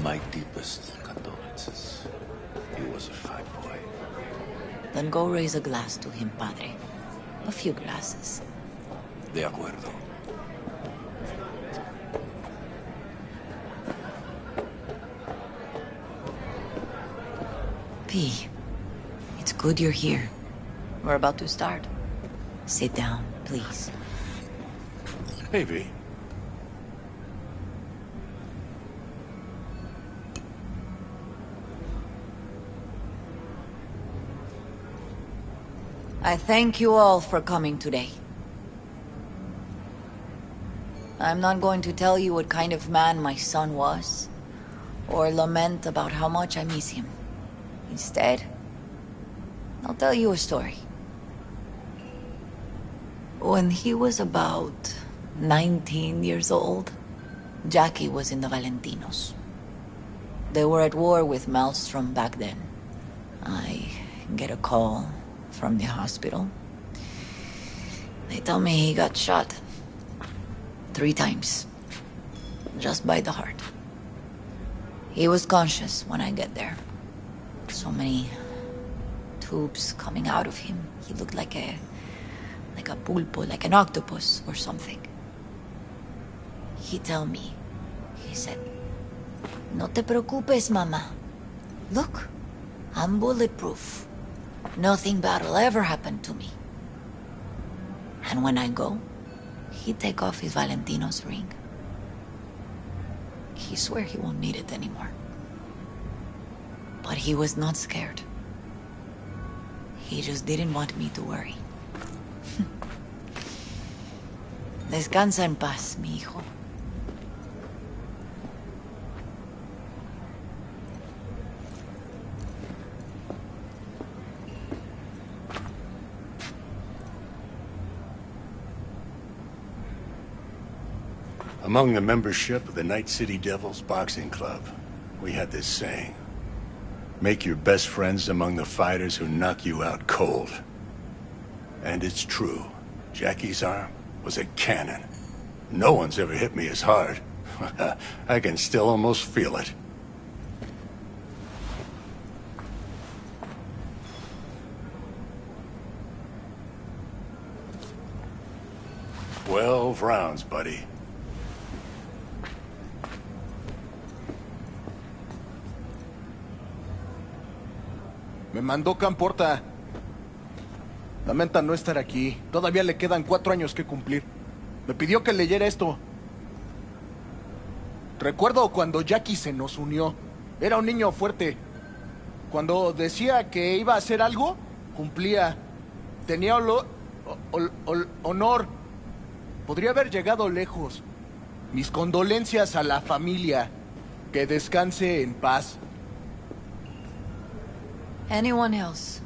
My deepest condolences. He was a fine boy. Then go raise a glass to him, Padre. A few glasses. De acuerdo. P, it's good you're here. We're about to start. Sit down, please. Hey, V. I thank you all for coming today. I'm not going to tell you what kind of man my son was, or lament about how much I miss him. Instead, I'll tell you a story. When he was about 19 years old, Jackie was in the Valentinos. They were at war with Maelstrom back then. I get a call from the hospital. They tell me he got shot 3 times, just by the heart. He was conscious when I get there. So many tubes coming out of him. He looked like a pulpo, like an octopus or something. He tell me, he said, "No te preocupes, mama. Look, I'm bulletproof. Nothing bad will ever happen to me." And when I go, he take off his Valentino's ring. He swear he won't need it anymore. But he was not scared. He just didn't want me to worry. Descansa en paz, mi hijo. Among the membership of the Night City Devils Boxing Club, we had this saying: make your best friends among the fighters who knock you out cold. And it's true. Jackie's arm was a cannon. No one's ever hit me as hard. I can still almost feel it. "12 rounds, buddy." Me mandó Camporta. Lamenta no estar aquí. Todavía le quedan 4 años que cumplir. Me pidió que leyera esto. Recuerdo cuando Jackie se nos unió. Era un niño fuerte. Cuando decía que iba a hacer algo, cumplía. Tenía honor. Podría haber llegado lejos. Mis condolencias a la familia. Que descanse en paz. Anyone else?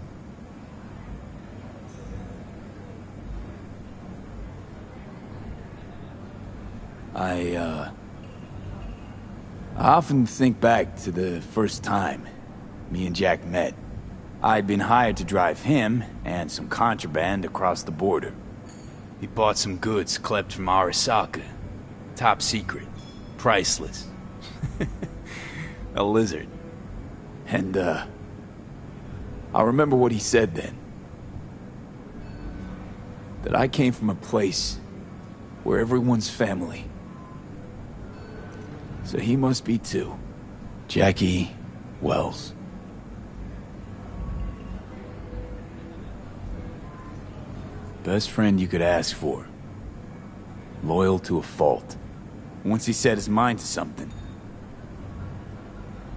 I often think back to the first time me and Jack met. I'd been hired to drive him and some contraband across the border. He bought some goods clept from Arasaka. Top secret. Priceless. A lizard. And, I remember what he said then. That I came from a place where everyone's family. So he must be too. Jackie Wells. Best friend you could ask for. Loyal to a fault. Once he set his mind to something,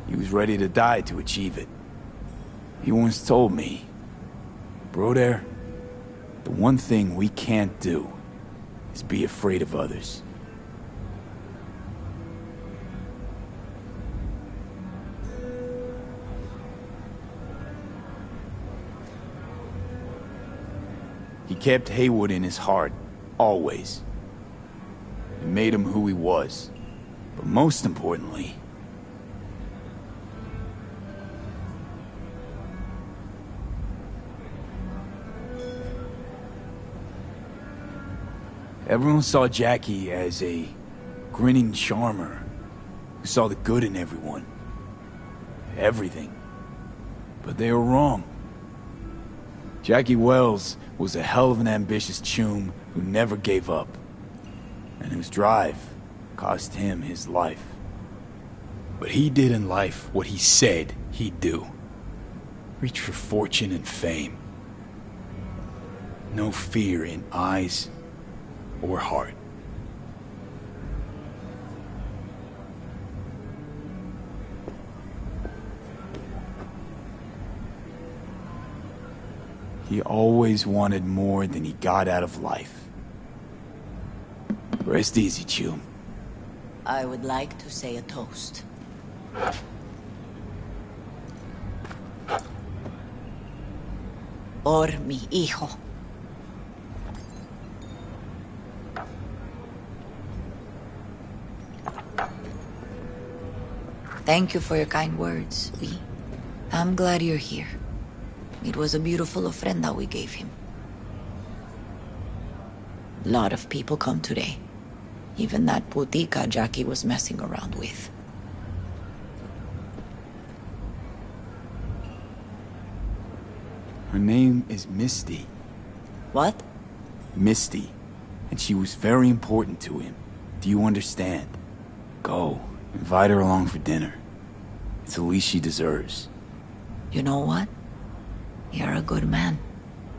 he was ready to die to achieve it. He once told me, "Broder, the one thing we can't do is be afraid of others." He kept Haywood in his heart, always. It made him who he was. But most importantly, everyone saw Jackie as a grinning charmer who saw the good in everyone. Everything. But they were wrong. Jackie Wells was a hell of an ambitious choom who never gave up, and whose drive cost him his life. But he did in life what he said he'd do. Reach for fortune and fame. No fear in eyes or heart. He always wanted more than he got out of life. Rest easy, Chum. I would like to say a toast. Por mi hijo. Thank you for your kind words, V. I'm glad you're here. It was a beautiful ofrenda we gave him. A lot of people come today. Even that putica Jackie was messing around with. Her name is Misty. What? Misty. And she was very important to him. Do you understand? Go. Invite her along for dinner. It's the least she deserves. You know what? You're a good man.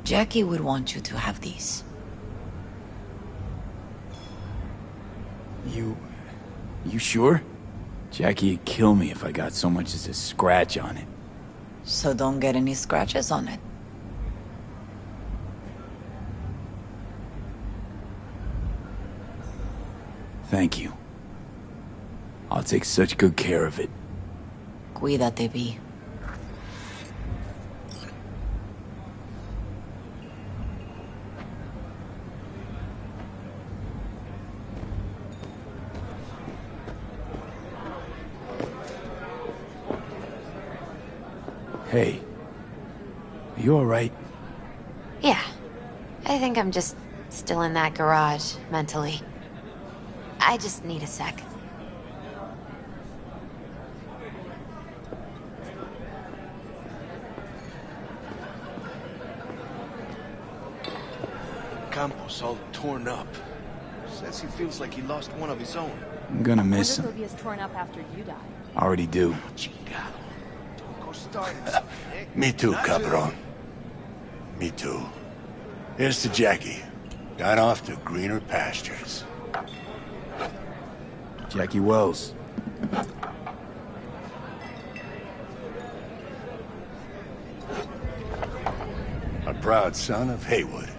Jackie would want you to have these. You sure? Jackie'd kill me if I got so much as a scratch on it. So don't get any scratches on it. Thank you. I'll take such good care of it. Cuídate, V. Hey. Are you alright? Yeah. I think I'm just still in that garage, mentally. I just need a sec. Campos all torn up. Says he feels like he lost one of his own. I'm gonna miss him. He'll be as torn up after you die. Already do. Don't go starting. Me too, Cabron. Me too. Here's to Jackie. Gone off to greener pastures. Jackie Wells. A proud son of Haywood.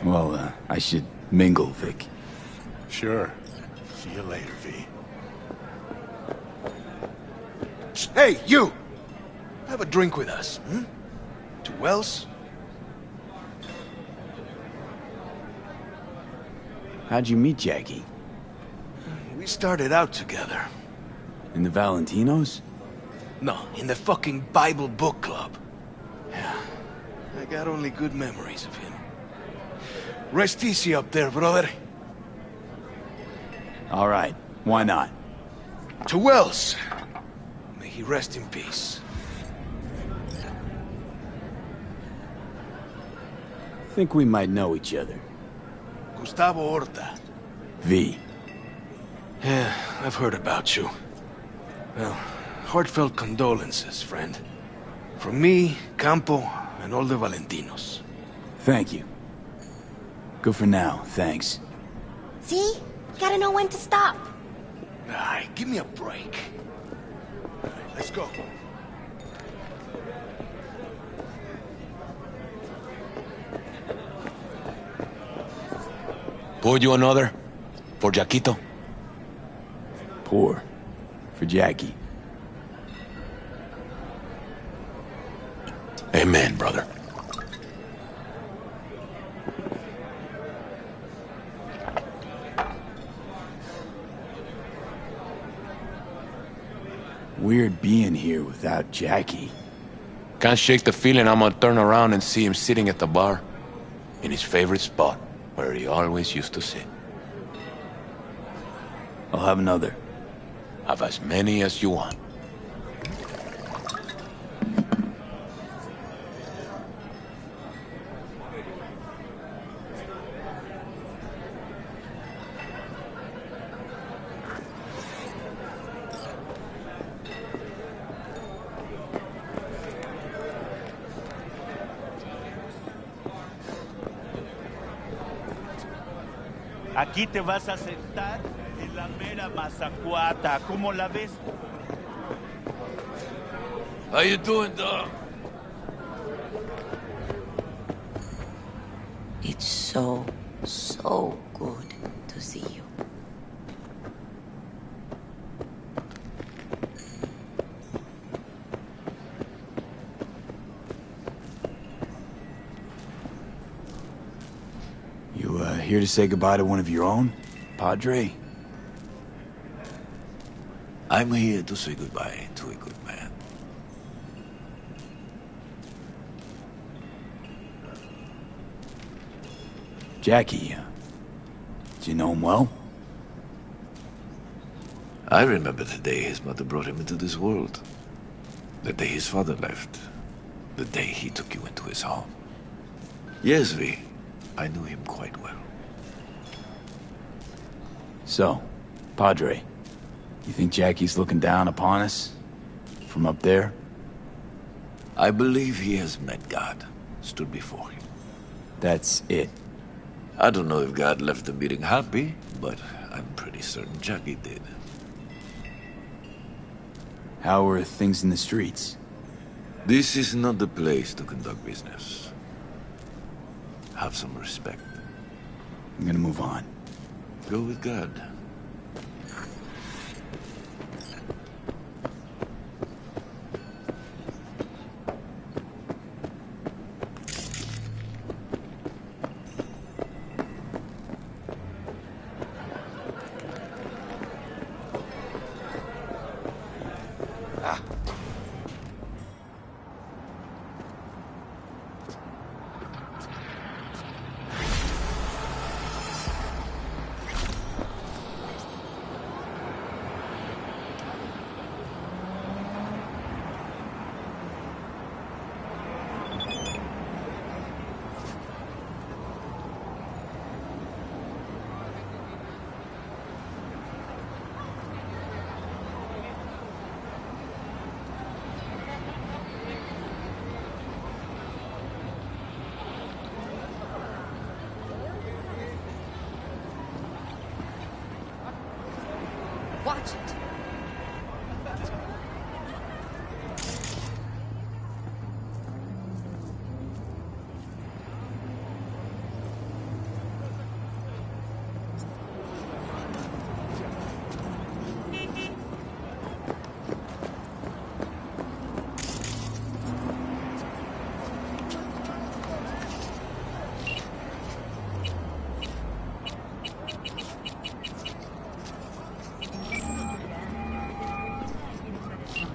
Well, I should mingle, Vic. Sure. See you later, V. Hey, you! Have a drink with us, hmm? To Wells? How'd you meet Jackie? We started out together. In the Valentinos? No, in the fucking Bible book club. Yeah, I got only good memories of him. Rest easy up there, brother. All right, why not? To Wells. May he rest in peace. Think we might know each other. Gustavo Horta. V. Yeah, I've heard about you. Well, heartfelt condolences, friend. From me, Campo, and all the Valentinos. Thank you. Good for now, thanks. See? Gotta know when to stop. Ay, give me a break. All right, let's go. Pour you another? For Jaquito? Pour. For Jackie. Amen, brother. Weird being here without Jackie. Can't shake the feeling I'm gonna turn around and see him sitting at the bar. In his favorite spot, where he always used to sit. I'll have another. Have as many as you want. Aquí te vas a sentar en la mera mazacuata. ¿Cómo la ves? How you doing, dog? It's so, so good to see you. You, here to say goodbye to one of your own, Padre? I'm here to say goodbye to a good man. Jackie, do you know him well? I remember the day his mother brought him into this world. The day his father left. The day he took you into his home. Yes, V. I knew him quite well. So, Padre, you think Jackie's looking down upon us? From up there? I believe he has met God, stood before him. That's it. I don't know if God left the meeting happy, but I'm pretty certain Jackie did. How are things in the streets? This is not the place to conduct business. Have some respect. I'm gonna move on. Go with God. Watch it.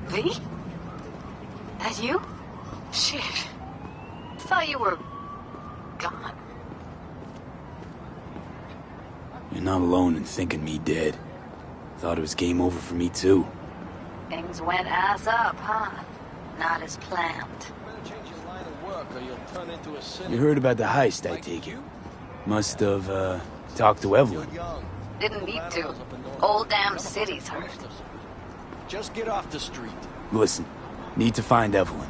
V? That you? Shit. Thought you were gone. You're not alone in thinking me dead. Thought it was game over for me too. Things went ass up, huh? Not as planned. You heard about the heist, I take it. Must have, talked to Evelyn. Didn't need to. Whole damn city's hurt. Just get off the street. Listen, need to find Evelyn.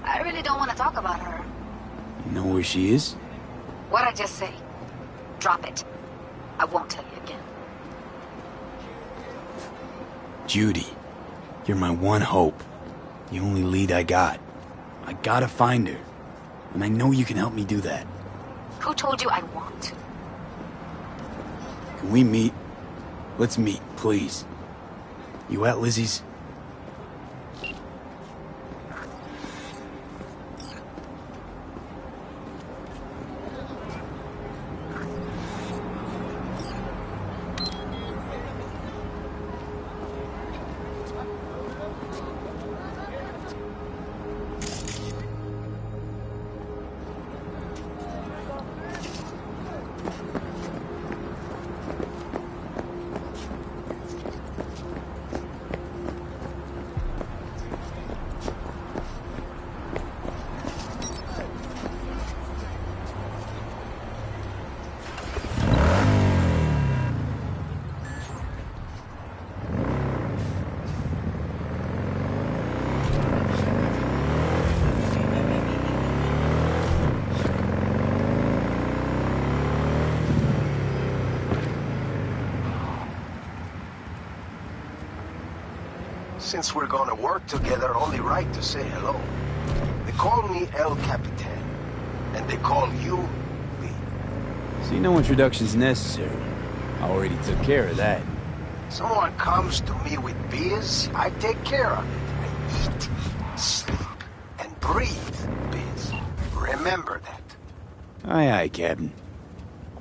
I really don't want to talk about her. You know where she is? What'd I just say? Drop it. I won't tell you again. Judy, you're my one hope. The only lead I got. I gotta find her. And I know you can help me do that. Who told you I want to? Can we meet? Let's meet, please. You at Lizzie's? Since we're gonna work together, only right to say hello. They call me El Capitan, and they call you V. See, no introduction's necessary. I already took care of that. Someone comes to me with biz, I take care of it. I eat, sleep, and breathe biz. Remember that. Aye, aye, Captain.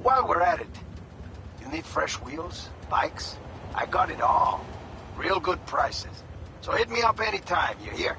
While we're at it, you need fresh wheels, bikes? I got it all. Real good prices. So hit me up anytime, you hear?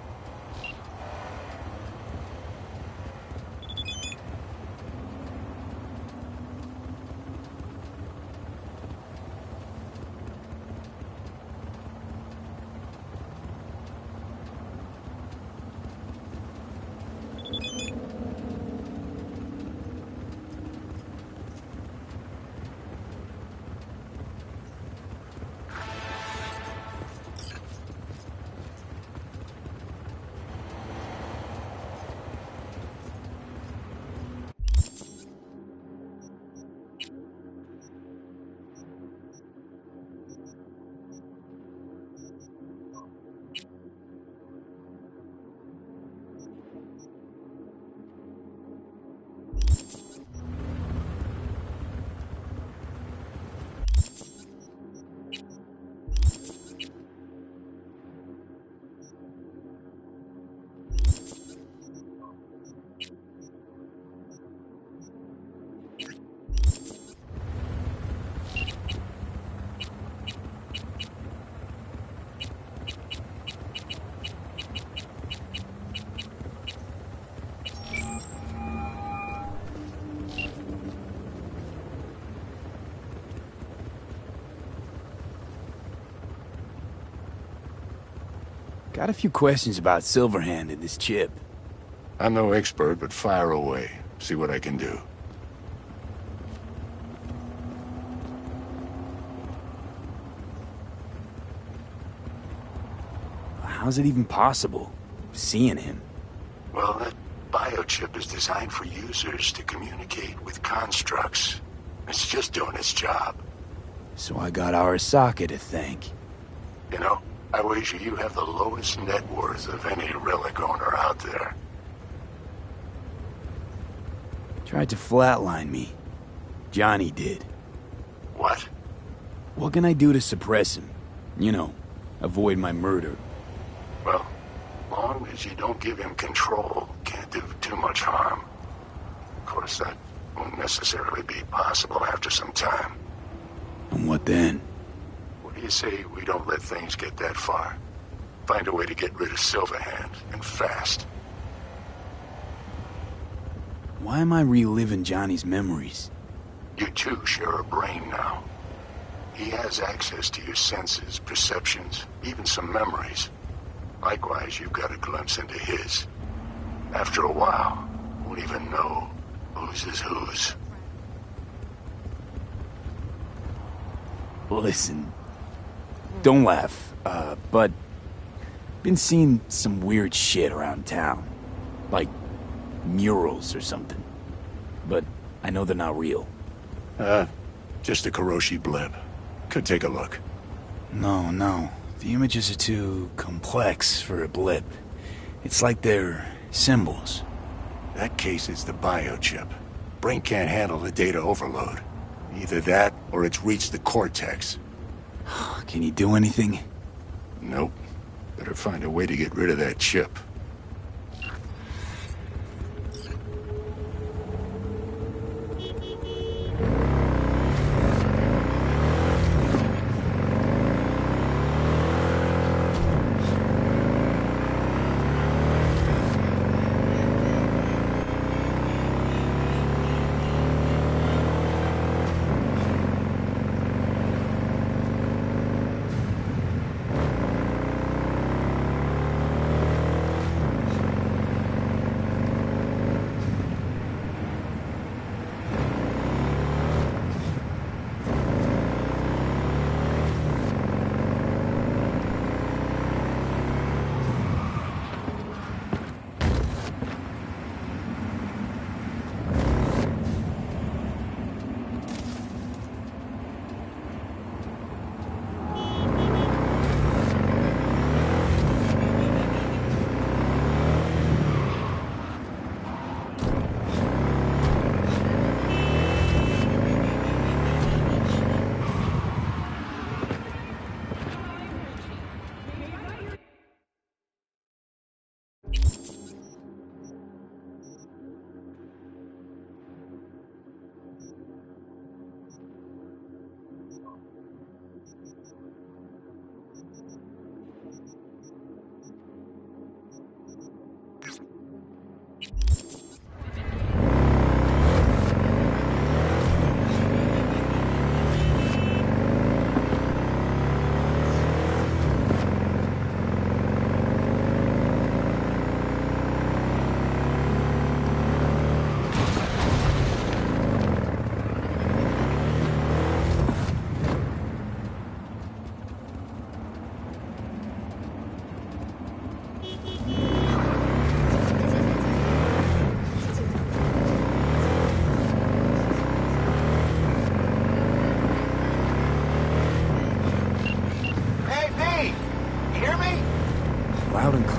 Got a few questions about Silverhand and this chip. I'm no expert, but fire away. See what I can do. How's it even possible, seeing him? Well, that biochip is designed for users to communicate with constructs. It's just doing its job. So I got Arasaka to thank. You know, I wager you have the lowest net worth of any relic owner out there. Tried to flatline me. Johnny did. What? What can I do to suppress him? You know, avoid my murder. Well, long as you don't give him control, can't do too much harm. Of course, that won't necessarily be possible after some time. And what then? What do you say we don't let things get that far? Find a way to get rid of Silverhand, and fast. Why am I reliving Johnny's memories? You two share a brain now. He has access to your senses, perceptions, even some memories. Likewise, you've got a glimpse into his. After a while, won't even know whose is whose. Listen, don't laugh, but been seeing some weird shit around town. Like murals or something. But I know they're not real. Just a Kiroshi blip. Could take a look. No. The images are too complex for a blip. It's like they're symbols. That case is the biochip. Brain can't handle the data overload. Either that, or it's reached the cortex. Can you do anything? Nope. Better find a way to get rid of that chip.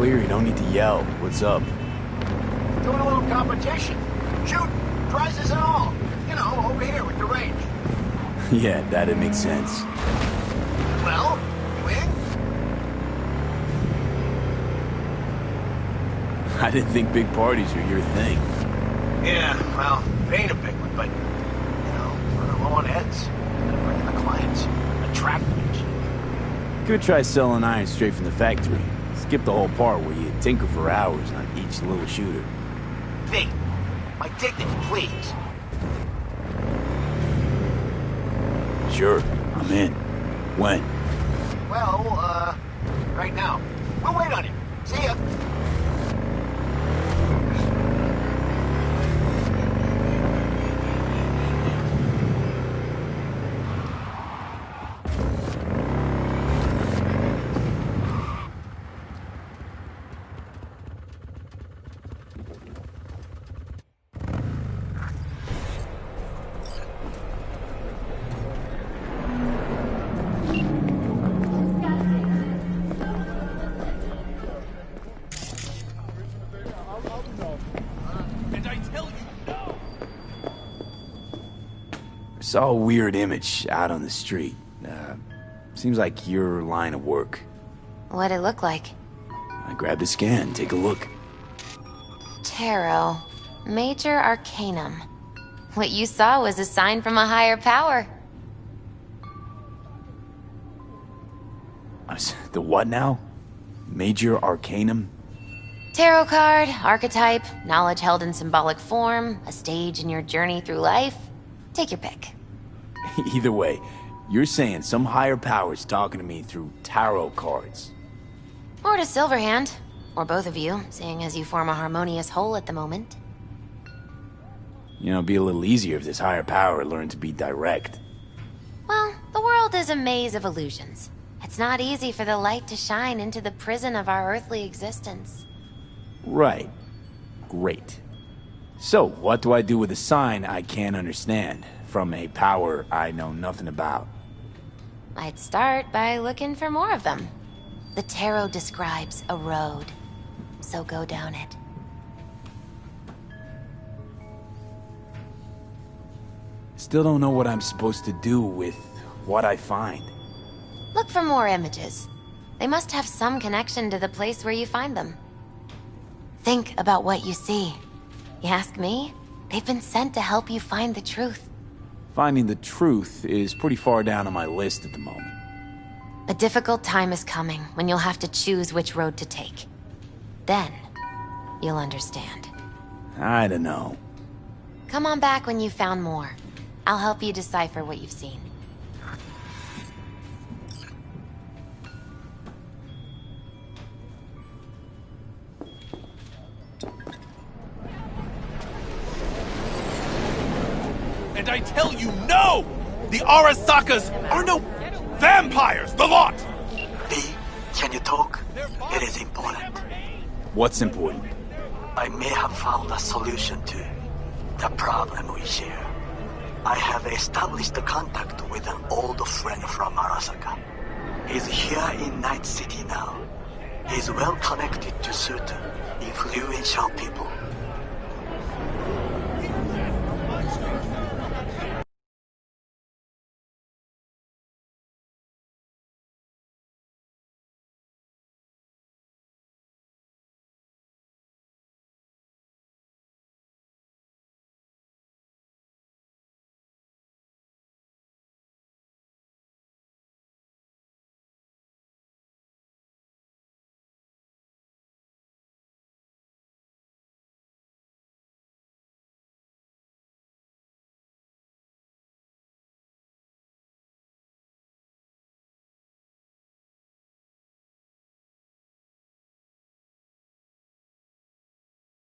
clear, you don't need to yell. What's up? Doing a little competition. Shoot, prizes and all. You know, over here with the range. Yeah, that'd make sense. Well, you in? I didn't think big parties were your thing. Yeah, well, it ain't a big one, but, you know, we're low on heads. Gotta bring in the clients. Attract them. Could try selling iron straight from the factory. Skip the whole part where you tinker for hours on each little shooter. V, my dignity, please. Sure, I'm in. When? Well, right now. We'll wait on you. See ya. Saw a weird image out on the street. Seems like your line of work. What'd it look like? I grabbed a scan, take a look. Tarot. Major Arcanum. What you saw was a sign from a higher power. The what now? Major Arcanum? Tarot card, archetype, knowledge held in symbolic form, a stage in your journey through life. Take your pick. Either way, you're saying some higher power's talking to me through tarot cards. Or to Silverhand. Or both of you, seeing as you form a harmonious whole at the moment. You know, it'd be a little easier if this higher power learned to be direct. Well, the world is a maze of illusions. It's not easy for the light to shine into the prison of our earthly existence. Right. Great. So, what do I do with a sign I can't understand, from a power I know nothing about? I'd start by looking for more of them. The tarot describes a road, so go down it. Still don't know what I'm supposed to do with what I find. Look for more images. They must have some connection to the place where you find them. Think about what you see. You ask me? They've been sent to help you find the truth. Finding the truth is pretty far down on my list at the moment. A difficult time is coming when you'll have to choose which road to take. Then, you'll understand. I don't know. Come on back when you've found more. I'll help you decipher what you've seen. And I tell you, no! The Arasakas are no vampires, the lot! V, can you talk? It is important. What's important? I may have found a solution to the problem we share. I have established a contact with an old friend from Arasaka. He's here in Night City now. He's well connected to certain influential people.